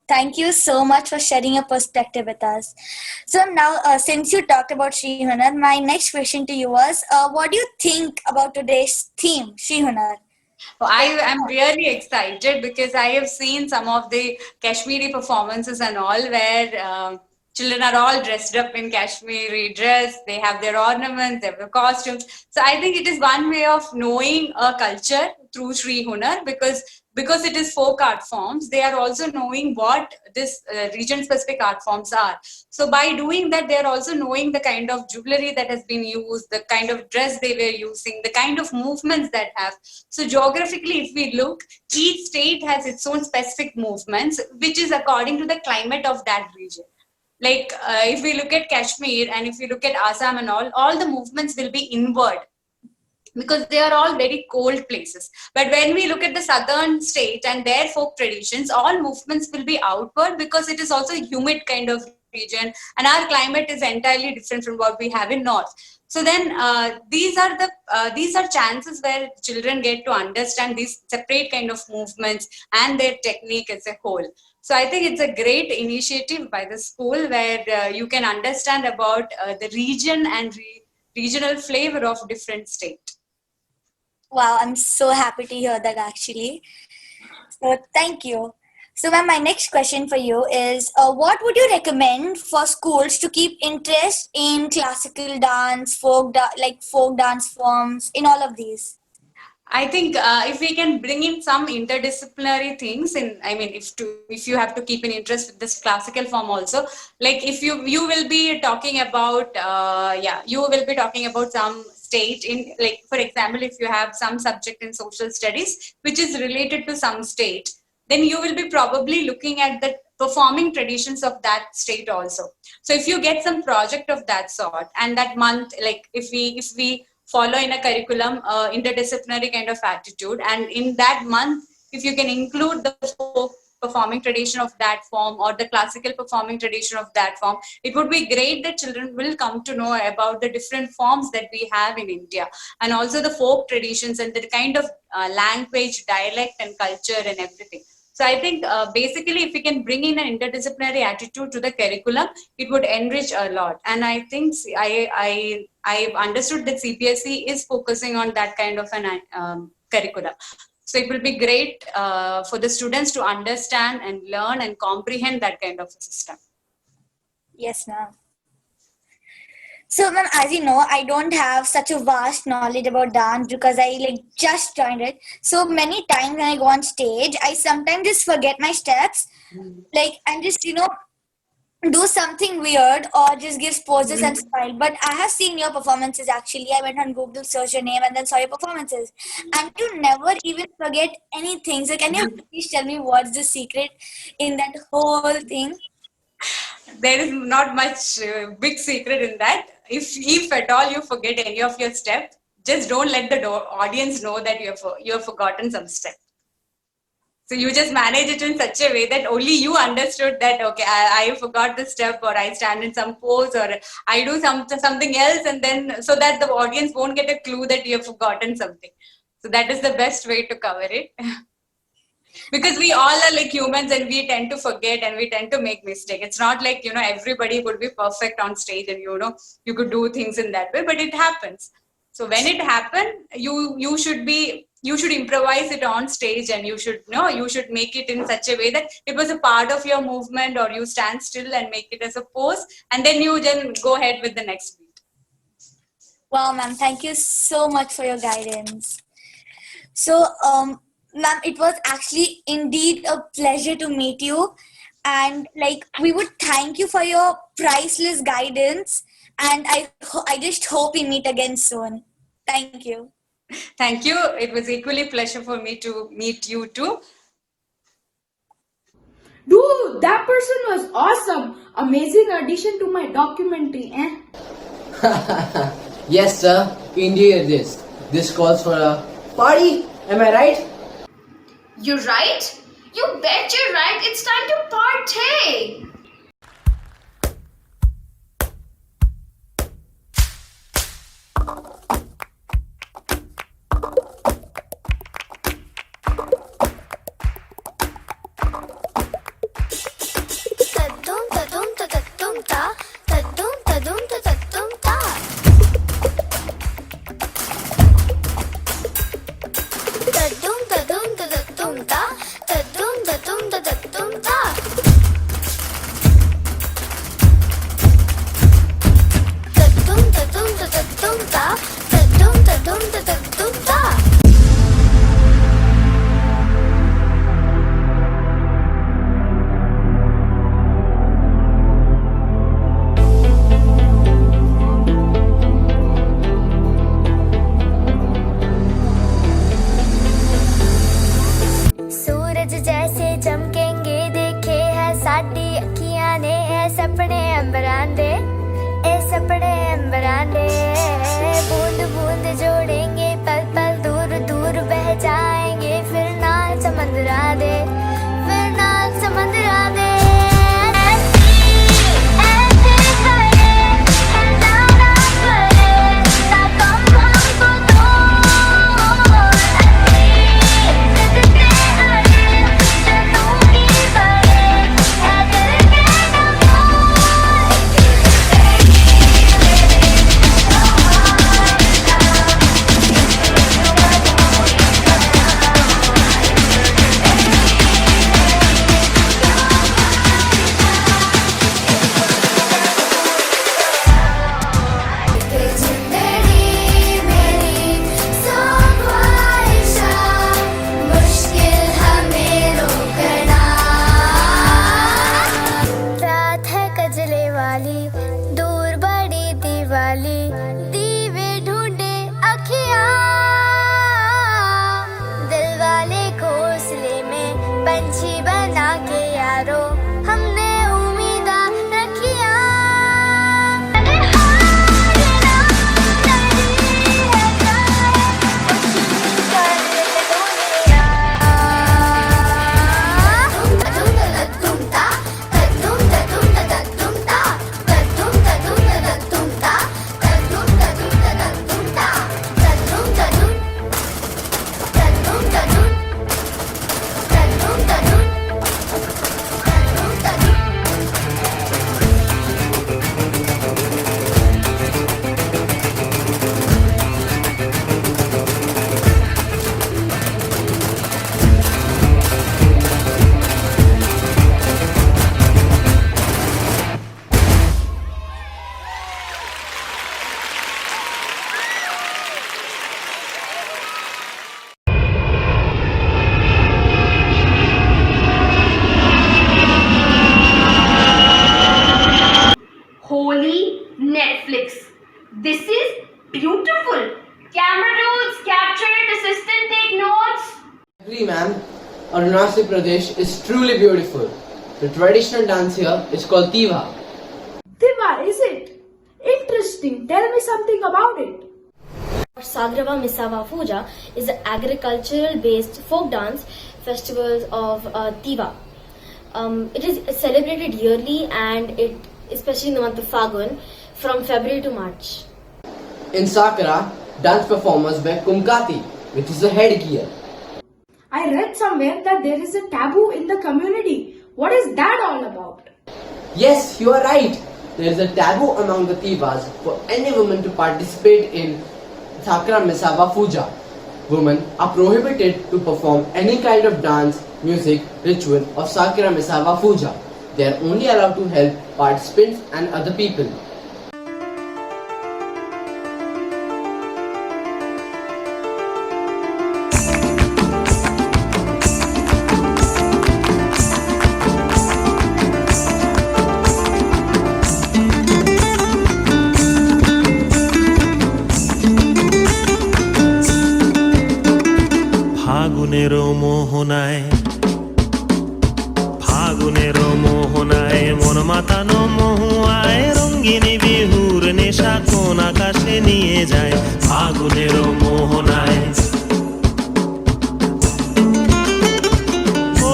Thank you so much for sharing your perspective with us. So now, since you talked about Shri Hunar, my next question to you was, what do you think about today's theme, Shri Hunar? I am really excited because I have seen some of the Kashmiri performances and all, where children are all dressed up in Kashmiri dress. They have their ornaments, they have their costumes. So I think it is one way of knowing a culture through Shri Hunar, because it is folk art forms. They are also knowing what this region specific art forms are. So by doing that, they are also knowing the kind of jewelry that has been used, the kind of dress they were using, the kind of movements that have. So geographically, if we look, each state has its own specific movements, which is according to the climate of that region. Like if we look at Kashmir and if we look at Assam and all the movements will be inward, because they are all very cold places. But when we look at the southern state and their folk traditions, all movements will be outward, because it is also a humid kind of region, and our climate is entirely different from what we have in north. So then these are chances where children get to understand these separate kind of movements and their technique as a whole. So I think it's a great initiative by the school, where you can understand about the region and regional flavor of different state. Wow, I'm so happy to hear that actually. So thank you. So ma'am, my next question for you is, what would you recommend for schools to keep interest in classical dance, like folk dance forms, in all of these? I think if we can bring in some interdisciplinary things in, if you have to keep an interest with this classical form also, like if you will be talking about, you will be talking about some state in, like for example, if you have some subject in social studies which is related to some state, then you will be probably looking at the performing traditions of that state also. So if you get some project of that sort, and that month, like if we follow in a curriculum interdisciplinary kind of attitude, and in that month if you can include the folk performing tradition of that form or the classical performing tradition of that form, it would be great that children will come to know about the different forms that we have in India, and also the folk traditions and the kind of language, dialect and culture and everything. So I think basically if we can bring in an interdisciplinary attitude to the curriculum, it would enrich a lot. And I think I've understood that CPSE is focusing on that kind of an curriculum. So it will be great for the students to understand and learn and comprehend that kind of a system. Yes, ma'am. So, ma'am, as you know, I don't have such a vast knowledge about dance because I just joined it. So many times when I go on stage, I sometimes just forget my steps, and just do something weird or just give poses and smile. But I have seen your performances actually. I went on Google, searched your name, and then saw your performances. And you never even forget anything. So, can you please tell me what's the secret in that whole thing? There is not much big secret in that. If at all you forget any of your steps, just don't let the audience know that you have forgotten some step. So you just manage it in such a way that only you understood that, okay, I forgot the step, or I stand in some pose, or I do something else, and then so that the audience won't get a clue that you have forgotten something. So that is the best way to cover it. Because we all are like humans and we tend to forget and we tend to make mistakes. It's not like, everybody would be perfect on stage and, you could do things in that way, but it happens. So when it happened, you should improvise it on stage, and you should make it in such a way that it was a part of your movement, or you stand still and make it as a pose, and then you then go ahead with the next beat. Wow, ma'am, thank you so much for your guidance. So, ma'am, it was actually indeed a pleasure to meet you, and we would thank you for your priceless guidance, and I just hope we meet again soon. Thank you. Thank you. It was equally pleasure for me to meet you too. Dude, that person was awesome. Amazing addition to my documentary, eh? Yes, sir. Indeed it is. This calls for a party. Am I right? You're right? You bet you're right. It's time to party. Camera dudes, capture it, assistant, take notes. Agree, ma'am. Arunachal Pradesh is truly beautiful. The traditional dance here is called Tiva. Tiva, is it? Interesting. Tell me something about it. Sagrava Misava Puja is an agricultural-based folk dance festival of Tiva. It is celebrated yearly and especially in the month of Fagun from February to March. In Sakara, dance performers wear kumkati, which is a headgear. I read somewhere that there is a taboo in the community. What is that all about? Yes, you are right. There is a taboo among the Tivas for any woman to participate in Sakara Misava Puja. Women are prohibited to perform any kind of dance, music, ritual of Sakara Misava Puja. They are only allowed to help participants and other people. ফাগুনের মোহনায় মন মাতানো মহুয়ায় রঙ্গিনী বিহুর নেশা কোন আকাশে নিয়ে যায় ফাগুনের মোহনায় ও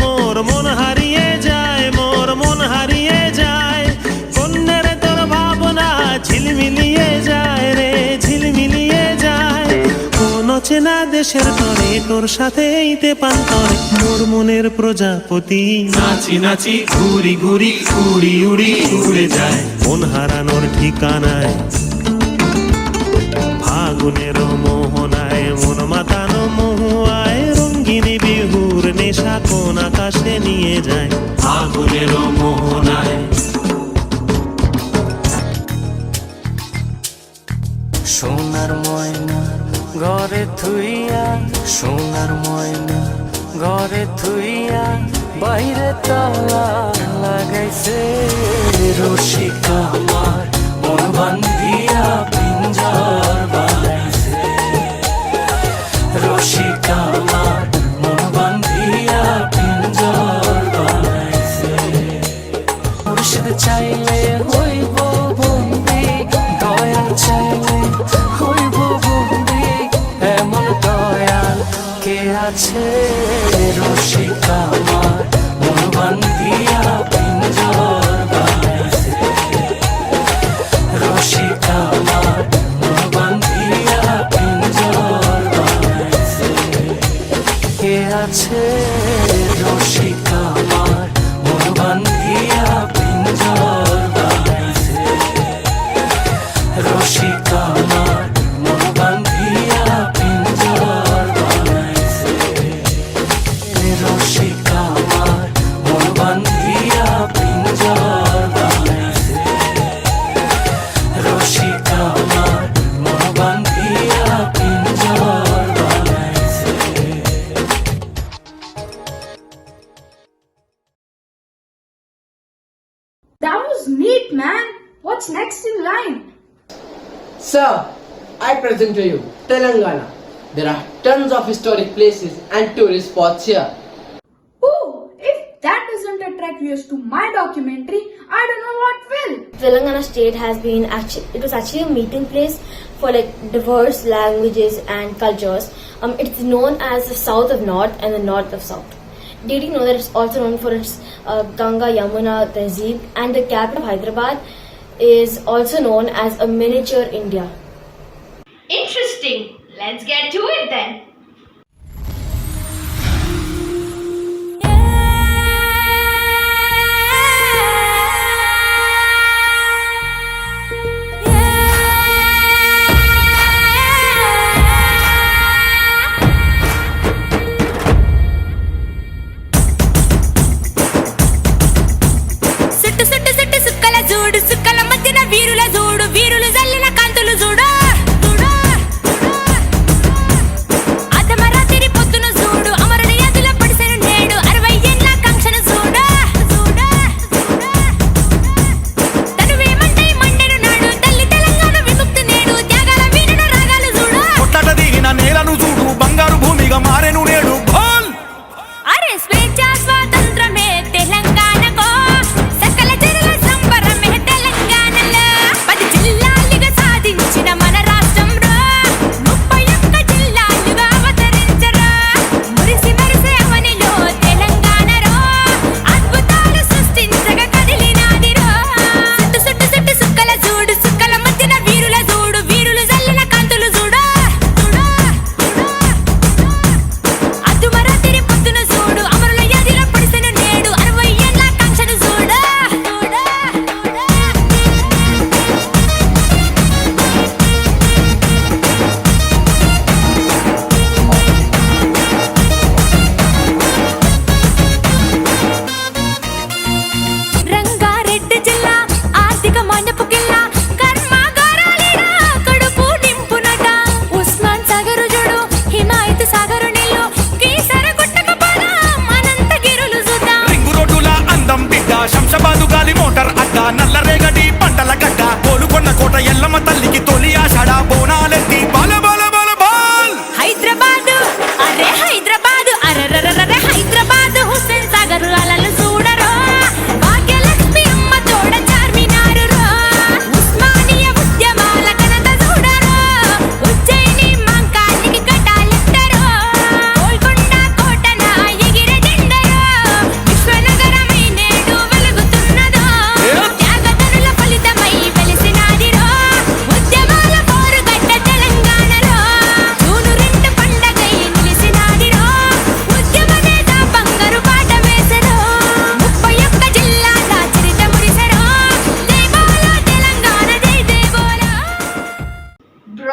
মোর মন হারিয়ে যায় মোর মন হারিয়ে যায় কন্যের তোর ভাবনা ঝিলমিলিয়ে যায় রে ঝিলমিলিয়ে যায় চেনা দেশের তরে তোর সাথে ইতে পান্তরে মোর মনের প্রজাপতি নাচি নাচি ঘুরি ঘুরি উড়ি উড়ি উড়ে যায় মন হারানোর ঠিকানায় ফাগুনের মোহনায় মন মাতানো মহুয়ায় রঙ্গিনী বিহুর নেশা কোন আকাশে নিয়ে যায় ফাগুনের মোহনায় সোনার ময়না ঘরে থুইয়া সোনার ময়না ঘরে থুইয়া বাইরে তালা লাগাইছে রসিকা আমার মন বান্ধিয়া পিঞ্জর বানাইছে রসিকা আমার মন বান্ধিয়া পিঞ্জর বানাইছে মুর্শিদ চাইলে হইব বন্দি দয়াল চাইলে হইব বন্দি এমন দয়াল কে আছে রসিকা আমার মন বান্ধিয়া পিঞ্জর বানাইছে রসিকা আমার মন বান্ধিয়া পিঞ্জর বানাইছে কে আছে রসিকা আমার মন বান্ধিয়া পিঞ্জর বানাইছে রসিকা আমার মন বান্ধিয়া পিঞ্জর বানাইছে রসিকা আমার মন বান্ধিয়া পিঞ্জর বানাইছে রসিকা আমার মন বান্ধিয়া পিঞ্জর বানাইছে That was neat, man. What's next in line? Sir, I present to you Telangana. There are tons of historic places and tourist spots here. Ooh, if that doesn't attract viewers to my documentary, I don't know what will. Telangana state has been it was actually a meeting place for like diverse languages and cultures. It's known as the south of north and the north of south. Did you know that it's also known for its Ganga Yamuna Tehzeeb, and the capital of Hyderabad is also known as a miniature India. Interesting. Let's get to it then. సుక్కల మధ్యన వీరుల జోడు వీరులు జల్లిన కాంతులు చూడు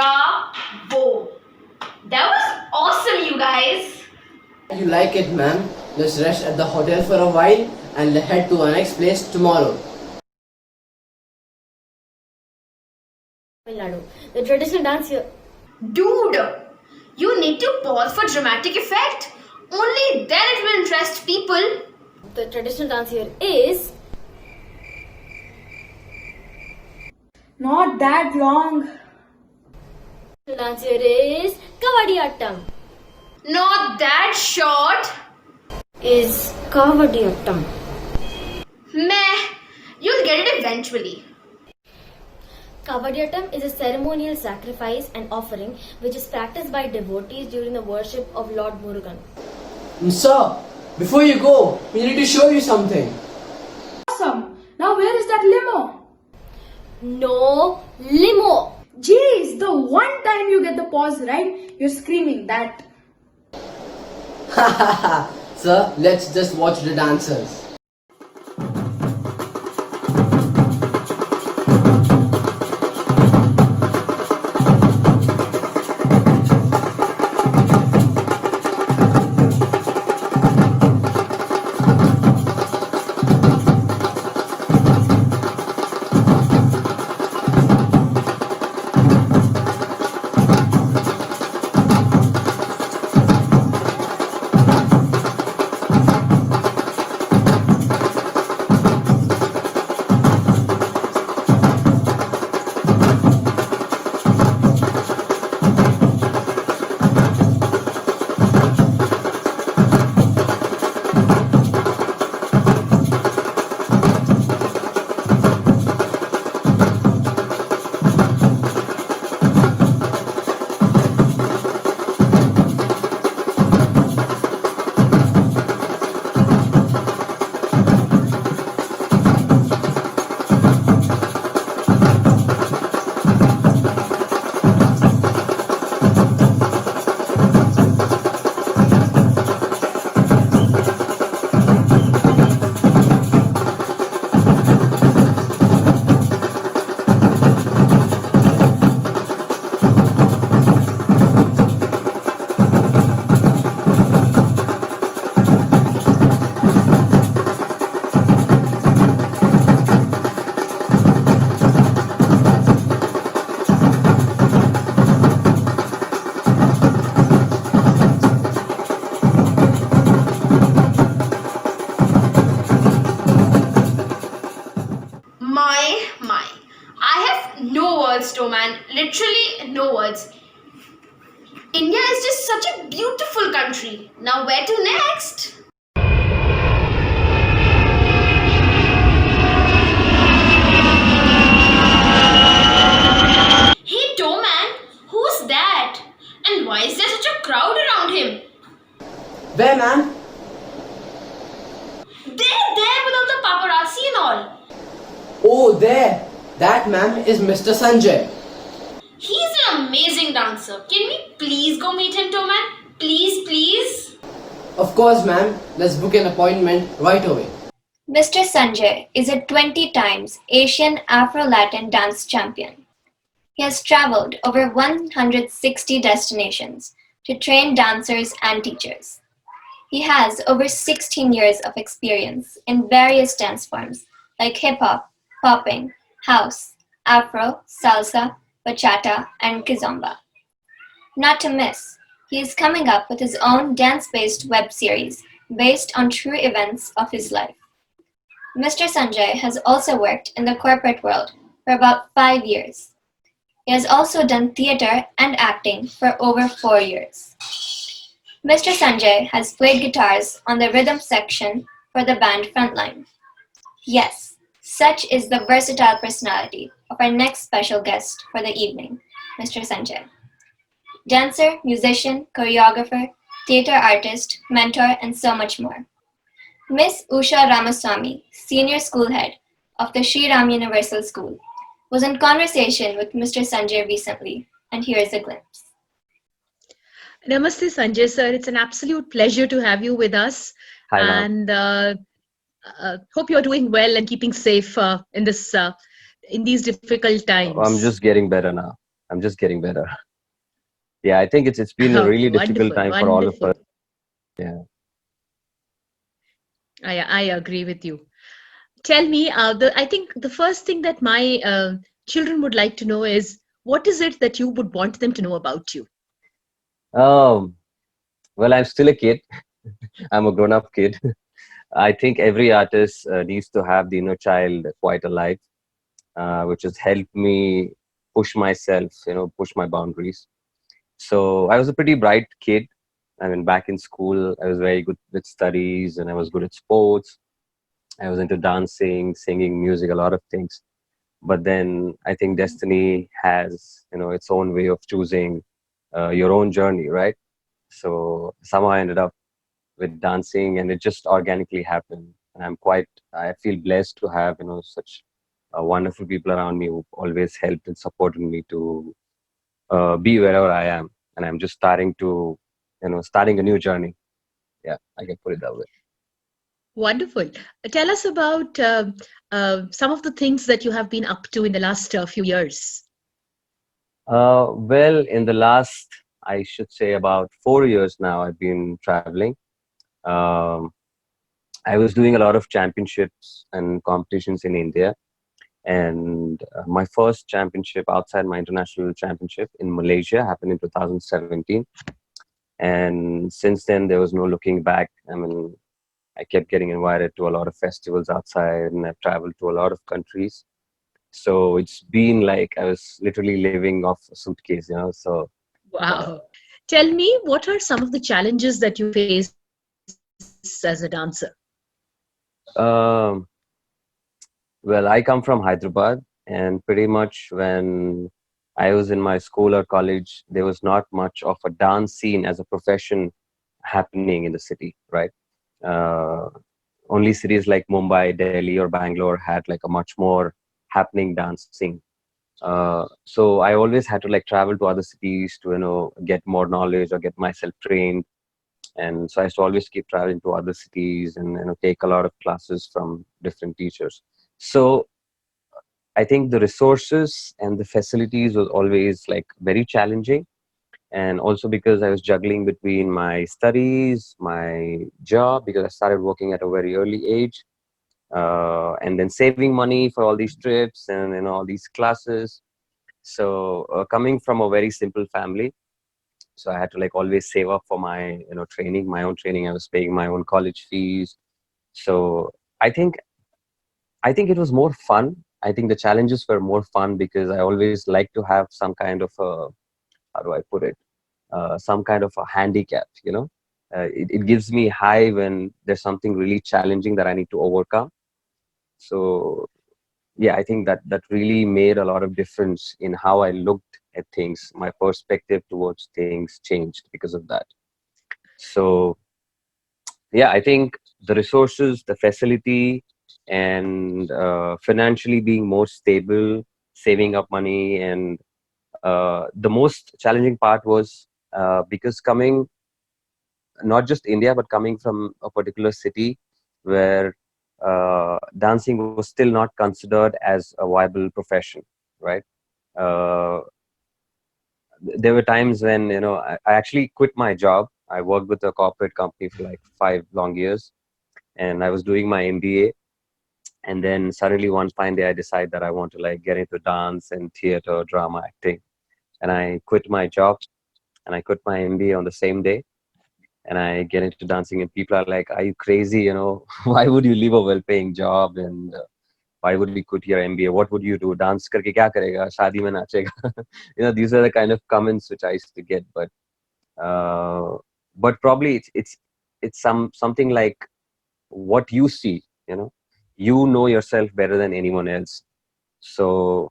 Bravo! That was awesome, you guys. You like it, ma'am? Let's rest at the hotel for a while and head to our next place tomorrow. Tamil Nadu. The traditional dance here. Dude, you need to pause for dramatic effect. Only then it will interest people. The traditional dance here is Not that long. the dance here is Kavadiyattam. Not that short. Is Kavadiyattam. Meh, you'll get it eventually. Kavadiyattam is a ceremonial sacrifice and offering which is practiced by devotees during the worship of Lord Murugan. Sir, before you go, we need to show you something. Awesome. Now where is that limo? No limo. Jeez, the one time you get the pause right, you're screaming that. Sir, let's just watch the dancers. My. I have no words, Toman. Literally no words. India is just such a beautiful country. Now where to next? Hey Toman, who's that? And why is there such a crowd around him? Where, ma'am? There with all the paparazzi and all. Oh, there. That, ma'am, is Mr. Sanjay. He's an amazing dancer. Can we please go meet him, Toman? Please? Of course, ma'am. Let's book an appointment right away. Mr. Sanjay is a 20 times Asian Afro-Latin dance champion. He has traveled over 160 destinations to train dancers and teachers. He has over 16 years of experience in various dance forms like hip-hop, popping, house, afro, salsa, bachata, and kizomba. Not to miss, he is coming up with his own dance-based web series based on true events of his life. Mr. Sanjay has also worked in the corporate world for about 5 years. He has also done theatre and acting for over 4 years. Mr. Sanjay has played guitars on the rhythm section for the band Frontline. Yes, such is the versatile personality of our next special guest for the evening, Mr. Sanjay. Dancer, musician, choreographer, theatre artist, mentor, and so much more. Miss Usha Ramaswamy, senior school head of the Shri Ram Universal School, was in conversation with Mr. Sanjay recently, and here is a glimpse. Namaste, Sanjay sir. It's an absolute pleasure to have you with us. Hi, ma'am. And hope you're doing well and keeping safe in these difficult times. I'm just getting better now. I'm just getting better. Yeah, I think it's been a really Okay, difficult wonderful, time for all of us. wonderful. Yeah. I agree with you. Tell me, I think the first thing that my children would like to know is what is it that you would want them to know about you? Um, well, I'm still a kid. I'm a grown-up kid. I think every artist needs to have the inner child quite alive, which has helped me push myself, push my boundaries. So I was a pretty bright kid. I mean, back in school, I was very good with studies and I was good at sports. I was into dancing, singing, music, a lot of things. But then I think destiny has, its own way of choosing your own journey, right? So somehow I ended up with dancing and it just organically happened. And I feel blessed to have, such wonderful people around me who always helped and supported me to be wherever I am. And I'm just starting a new journey. Yeah, I can put it that way. Wonderful. Tell us about some of the things that you have been up to in the last few years. Well, in the last, I should say about 4 years now, I've been traveling. Um, I was doing a lot of championships and competitions in India. And my first championship outside my international championship in Malaysia happened in 2017. And since then, there was no looking back. I mean, I kept getting invited to a lot of festivals outside, and I've traveled to a lot of countries. So it's been like I was literally living off a suitcase, So, uh, Wow. Tell me, what are some of the challenges that you face as a dancer? um, well, I come from Hyderabad, and pretty much when I was in my school or college, there was not much of a dance scene as a profession happening in the city, right? Uh, Only cities like Mumbai, Delhi, or Bangalore had like a much more happening dance scene. So I always had to like travel to other cities to get more knowledge or get myself trained. And so I used to always keep traveling to other cities and take a lot of classes from different teachers. So I think the resources and the facilities was always like very challenging. And also because I was juggling between my studies, my job, because I started working at a very early age, and then saving money for all these trips and all these classes. So coming from a very simple family, so I had to like always save up for my training, my own training. I was paying my own college fees. So I think I think it was more fun. I think the challenges were more fun because I always like to have some kind of a, how do I put it, some kind of a handicap, it gives me high when there's something really challenging that I need to overcome. So yeah, I think that really made a lot of difference in how I looked at things. My perspective towards things changed because of that. So yeah, I think the resources, the facility, and financially being more stable, saving up money, and the most challenging part was because coming not just India, but coming from a particular city where dancing was still not considered as a viable profession, right? Uh, there were times when I actually quit my job. I worked with a corporate company for like 5 long years, and I was doing my MBA. And then suddenly one fine day, I decided that I want to like get into dance and theater, drama, acting, and I quit my job and I quit my MBA on the same day and I get into dancing and people are like, are you crazy? Why would you leave a well-paying job and why would you quit your MBA? What would you do? Dance karke kya karega? Shadi mein nachega? These are the kind of comments which I used to get. Uh, but probably it's something like what you see. You know yourself better than anyone else. So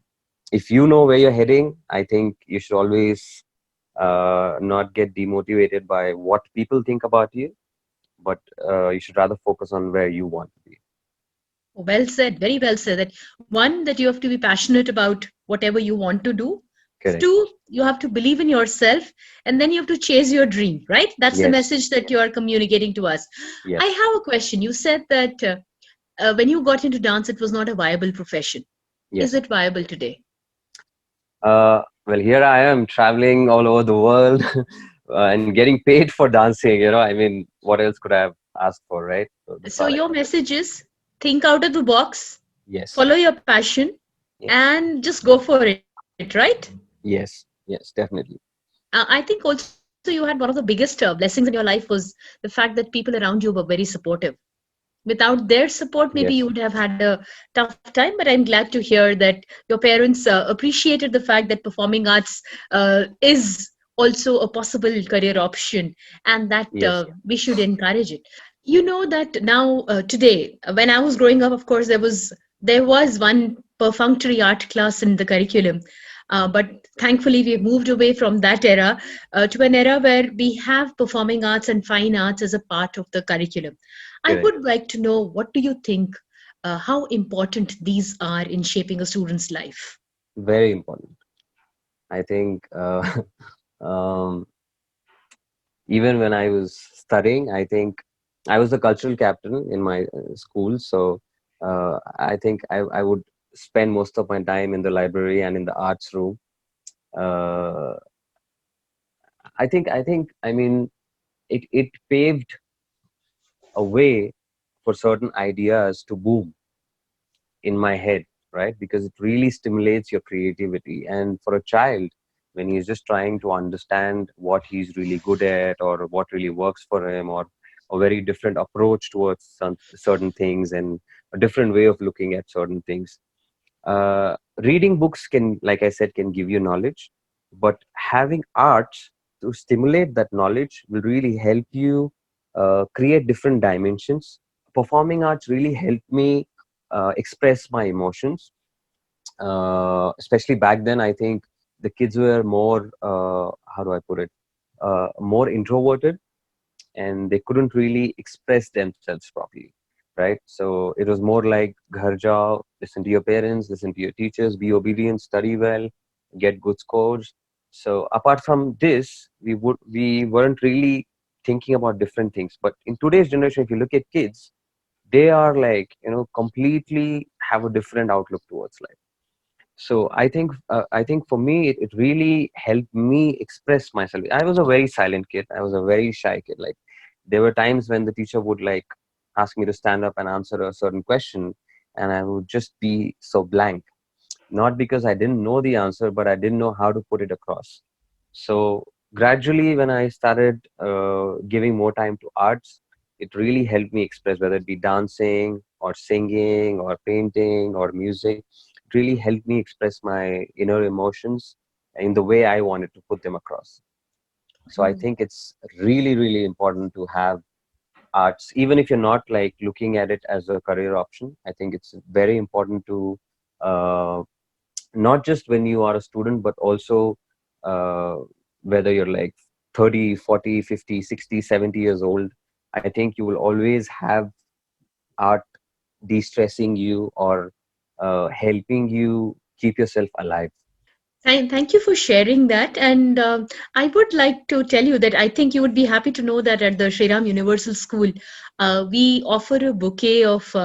if you know where you're heading, I think you should always not get demotivated by what people think about you, but you should rather focus on where you want to be. Well said, very well said. That one, that you have to be passionate about whatever you want to do. Correct. Two, you have to believe in yourself, and then you have to chase your dream, right? That's the Yes. message that you are communicating to us. Yes. I have a question. You said that when you got into dance, it was not a viable profession. Yes. Is it viable today? Well, here I am traveling all over the world and getting paid for dancing. I mean, what else could I have asked for, right? So that's So all I your could have. message is think out of the box, Yes, follow your passion, yes, and just go for it, right? yes, yes, definitely. I think also you had one of the biggest blessings in your life was the fact that people around you were very supportive. Without their support, maybe you Yes, would have had a tough time. But I'm glad to hear that your parents appreciated the fact that performing arts is also a possible career option, and that yes, we should encourage it. You know that now today, when I was growing up, of course, there was one perfunctory art class in the curriculum. But thankfully, we've moved away from that era to an era where we have performing arts and fine arts as a part of the curriculum. I correct. would like to know, what do you think, how important these are in shaping a student's life? Very important. I think um, even when I was studying, I think I was the cultural captain in my school. So I think I would spend most of my time in the library and in the arts room. Uh, I mean, it paved a way for certain ideas to boom in my head, right? Because it really stimulates your creativity. And for a child, when he's just trying to understand what he's really good at or what really works for him, or a very different approach towards certain things and a different way of looking at certain things, reading books can, like I said, can give you knowledge, but having arts to stimulate that knowledge will really help you create different dimensions. Performing arts really helped me express my emotions, especially back then. I think the kids were more, how do I put it, more introverted, and they couldn't really express themselves properly, right? So it was more like ghar jao, listen to your parents, listen to your teachers, be obedient, study well, get good scores. So apart from this, we weren't really thinking about different things. But in today's generation, if you look at kids, they are like, completely have a different outlook towards life. So I think for me, it really helped me express myself. I was a very silent kid. I was a very shy kid. Like, there were times when the teacher would like ask me to stand up and answer a certain question, and I would just be so blank. Not because I didn't know the answer, but I didn't know how to put it across. So gradually, when I started giving more time to arts, it really helped me express, whether it be dancing or singing or painting or music. It really helped me express my inner emotions in the way I wanted to put them across. So I think it's really, really important to have arts, even if you're not like looking at it as a career option. I think it's very important to uh, not just when you are a student, but also uh, whether you're like 30, 40, 50, 60, 70 years old. I think you will always have art de-stressing you or helping you keep yourself alive. Thank you for sharing that. And I would like to tell you that I think you would be happy to know that at the Shri Ram Universal School, we offer a bouquet of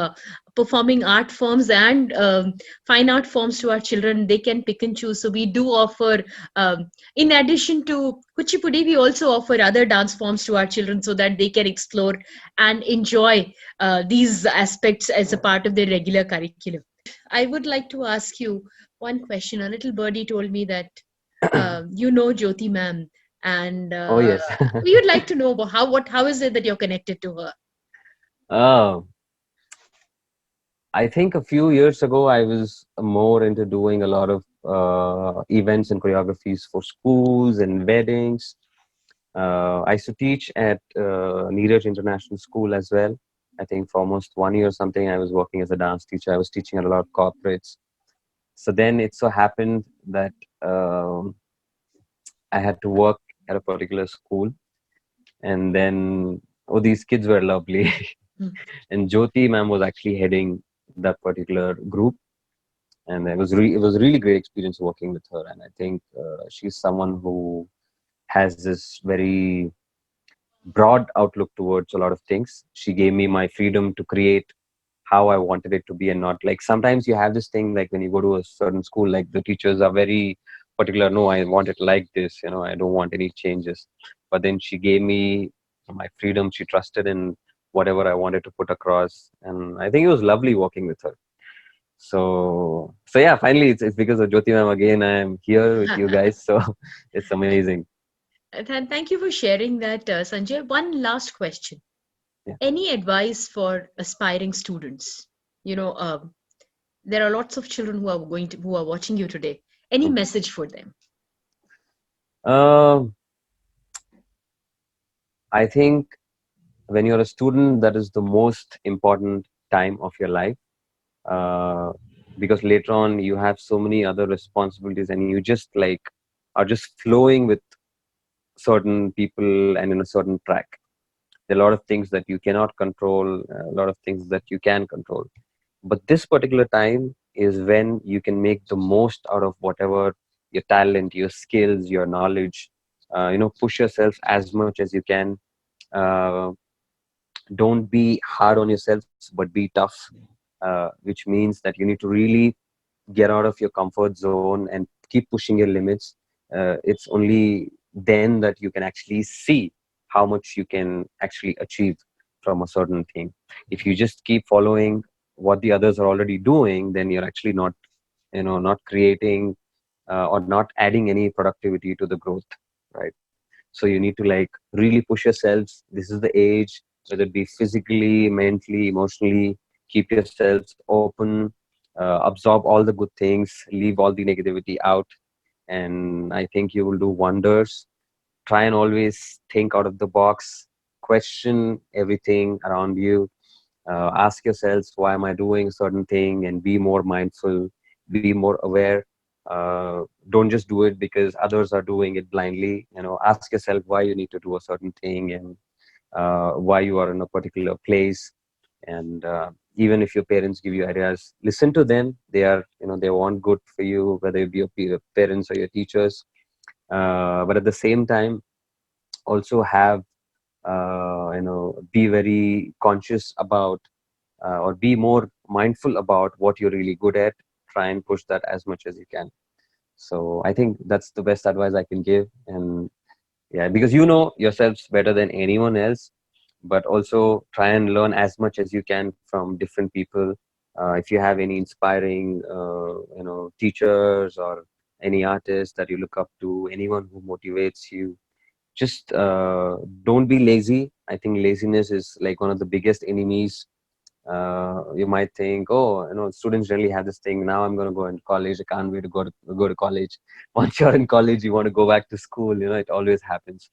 performing art forms and fine art forms to our children. They can pick and choose. So we do offer, in addition to Kuchipudi, we also offer other dance forms to our children so that they can explore and enjoy these aspects as a part of their regular curriculum. I would like to ask you one question. A little birdie told me that you know Jyoti ma'am, and Oh, yes. we would like to know about how is it that you're connected to her? uh, I think a few years ago, I was more into doing a lot of events and choreographies for schools and weddings. I used to teach at Neeraj International School as well. I think for almost 1 year or something, I was working as a dance teacher. I was teaching at a lot of corporates. So then it so happened that I had to work at a particular school, and then these kids were lovely, Hmm. and Jyoti ma'am was actually heading that particular group, and it was a really great experience working with her. And I think she's someone who has this very broad outlook towards a lot of things. She gave me my freedom to create how I wanted it to be, and not like sometimes you have this thing like when you go to a certain school, like the teachers are very particular, no, I want it like this, I don't want any changes. But then she gave me my freedom. She trusted in whatever I wanted to put across, and I think it was lovely working with her. So yeah, finally it's because of Jyoti ma'am again I am here with you guys. So it's amazing. Thank you for sharing that, Sanjay. One last question. Yeah. Any advice for aspiring students? There are lots of children who are watching you today. Any message for them? I think when you're a student, that is the most important time of your life, because later on you have so many other responsibilities, and you just like are just flowing with certain people and in a certain track. There are a lot of things that you cannot control, a lot of things that you can control. But this particular time is when you can make the most out of whatever your talent, your skills, your knowledge. Push yourself as much as you can. Uh, don't be hard on yourself, but be tough, which means that you need to really get out of your comfort zone and keep pushing your limits. It's only then that you can actually see how much you can actually achieve from a certain thing. If you just keep following what the others are already doing, then you're actually not creating or not adding any productivity to the growth, right? So you need to like really push yourselves. This is the age, whether it be physically, mentally, emotionally. Keep yourselves open, absorb all the good things, leave all the negativity out, and I think you will do wonders. Try and always think out of the box, question everything around you. Ask yourselves, why am I doing a certain thing, and be more mindful, be more aware. Don't just do it because others are doing it blindly. Ask yourself why you need to do a certain thing, and why you are in a particular place. And even if your parents give you ideas, listen to them. They want good for you, whether it be your parents or your teachers. But at the same time, also have be very conscious about, or be more mindful about what you're really good at. Try and push that as much as you can. So I think that's the best advice I can give. And yeah, because you know yourselves better than anyone else, but also try and learn as much as you can from different people. If you have any inspiring teachers, or any artists that you look up to, anyone who motivates you, just don't be lazy. I think laziness is like one of the biggest enemies. You might think, oh, students generally have this thing, now I'm going to go into college, I can't wait to go to college. Once you're in college, you want to go back to school. It always happens.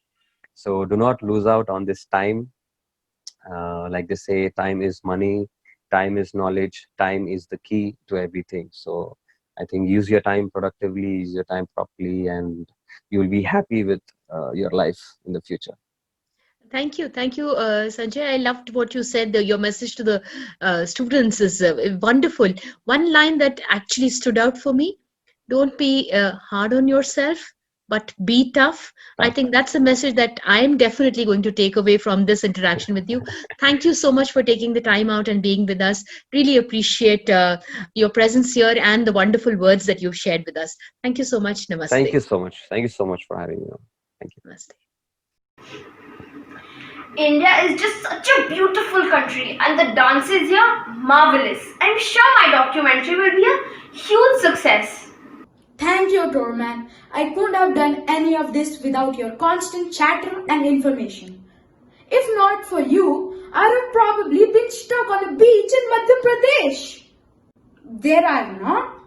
So do not lose out on this time. Like they say, time is money, time is knowledge, time is the key to everything. So I think use your time productively, use your time properly, and you will be happy with your life in the future. Thank you, Sanjay. I loved what you said. Your message to the students is wonderful. One line that actually stood out for me: "Don't be hard on yourself, but be tough." I think that's a message that I am definitely going to take away from this interaction with you. Thank you so much for taking the time out and being with us. Really appreciate your presence here and the wonderful words that you've shared with us. Thank you so much. Namaste. Thank you so much. Thank you so much for having me on. Thank you. Namaste. India is just such a beautiful country, and the dances here, marvelous. I'm sure my documentary will be a huge success. Thank you, Doorman. I couldn't have done any of this without your constant chatter and information. If not for you, I would have probably been stuck on a beach in Madhya Pradesh. There are not.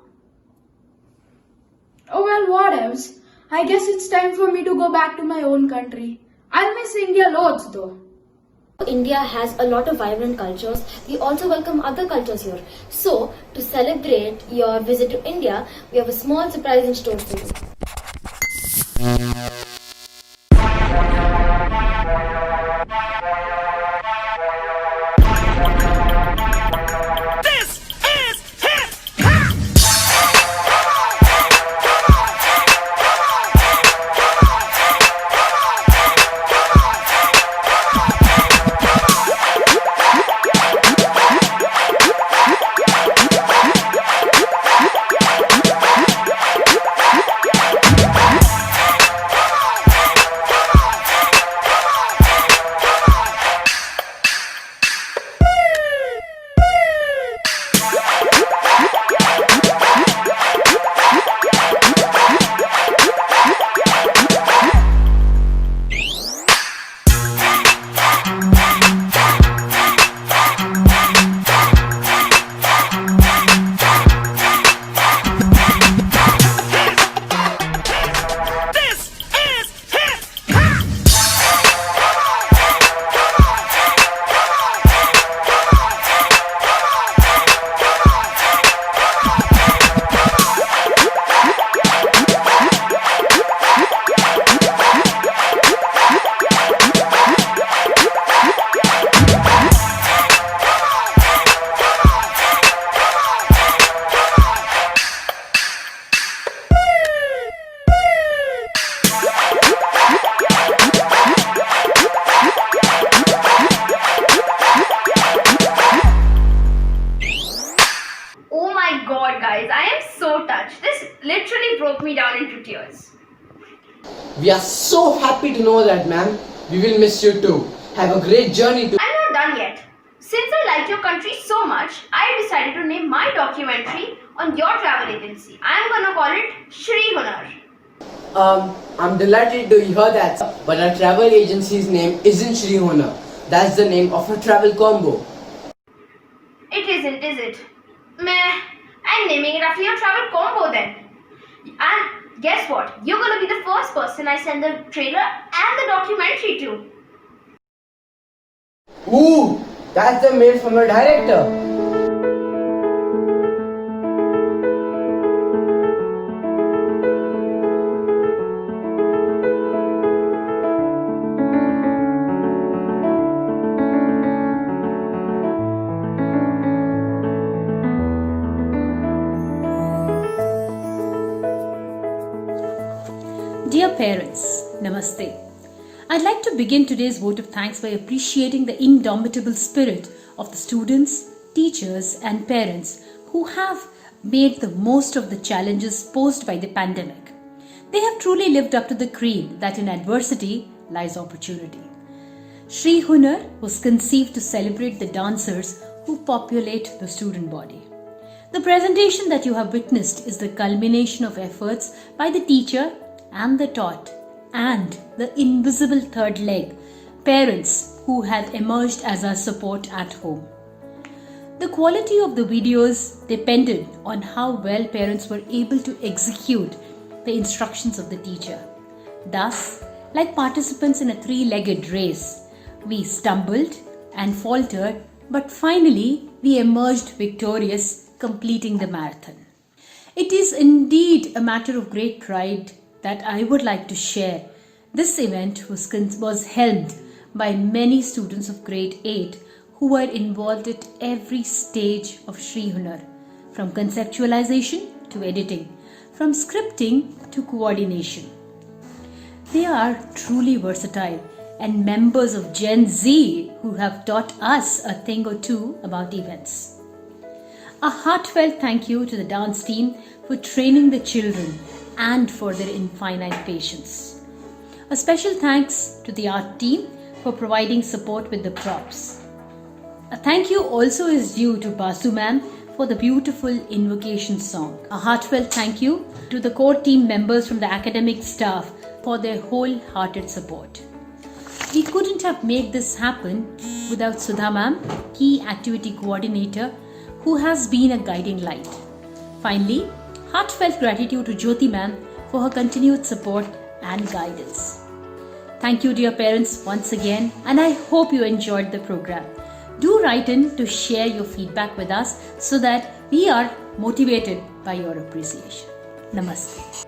Oh well, what else? I guess it's time for me to go back to my own country. I'll miss India loads though. India has a lot of vibrant cultures. We also welcome other cultures here. So, to celebrate your visit to India, we have a small surprise in store for you. We are so happy to know that, ma'am. We will miss you too. Have a great journey to. I'm not done yet. Since I like your country so much, I decided to name my documentary on your travel agency. I'm gonna call it Shri Hunar. I'm delighted to hear that, but our travel agency's name isn't Shri Hunar. That's the name of a travel combo. It isn't, is it? Meh. I'm naming it after your travel combo then. And guess what? You're gonna be the first person I send the trailer and the documentary to. Ooh, that's the mail from your director. Dear parents, Namaste. I'd like to begin today's vote of thanks by appreciating the indomitable spirit of the students, teachers, and parents who have made the most of the challenges posed by the pandemic. They have truly lived up to the creed that in adversity lies opportunity. Shri Hunar was conceived to celebrate the dancers who populate the student body. The presentation that you have witnessed is the culmination of efforts by the teacher and the taught, and the invisible third leg, parents who have emerged as our support at home. The quality of the videos depended on how well parents were able to execute the instructions of the teacher. Thus, like participants in a three-legged race, we stumbled and faltered, but finally we emerged victorious, completing the marathon. It is indeed a matter of great pride that I would like to share. This event was helmed by many students of grade 8 who were involved at every stage of Shri Hunar, from conceptualization to editing, from scripting to coordination. They are truly versatile and members of Gen Z who have taught us a thing or two about events. A heartfelt thank you to the dance team for training the children and for their infinite patience. A special thanks to the art team for providing support with the props. A thank you also is due to Basu ma'am for the beautiful invocation song. A heartfelt thank you to the core team members from the academic staff for their wholehearted support. We couldn't have made this happen without Sudha ma'am, key activity coordinator, who has been a guiding light. Finally, heartfelt gratitude to Jyoti ma'am for her continued support and guidance. Thank you, dear parents, once again, and I hope you enjoyed the program. Do write in to share your feedback with us so that we are motivated by your appreciation. Namaste.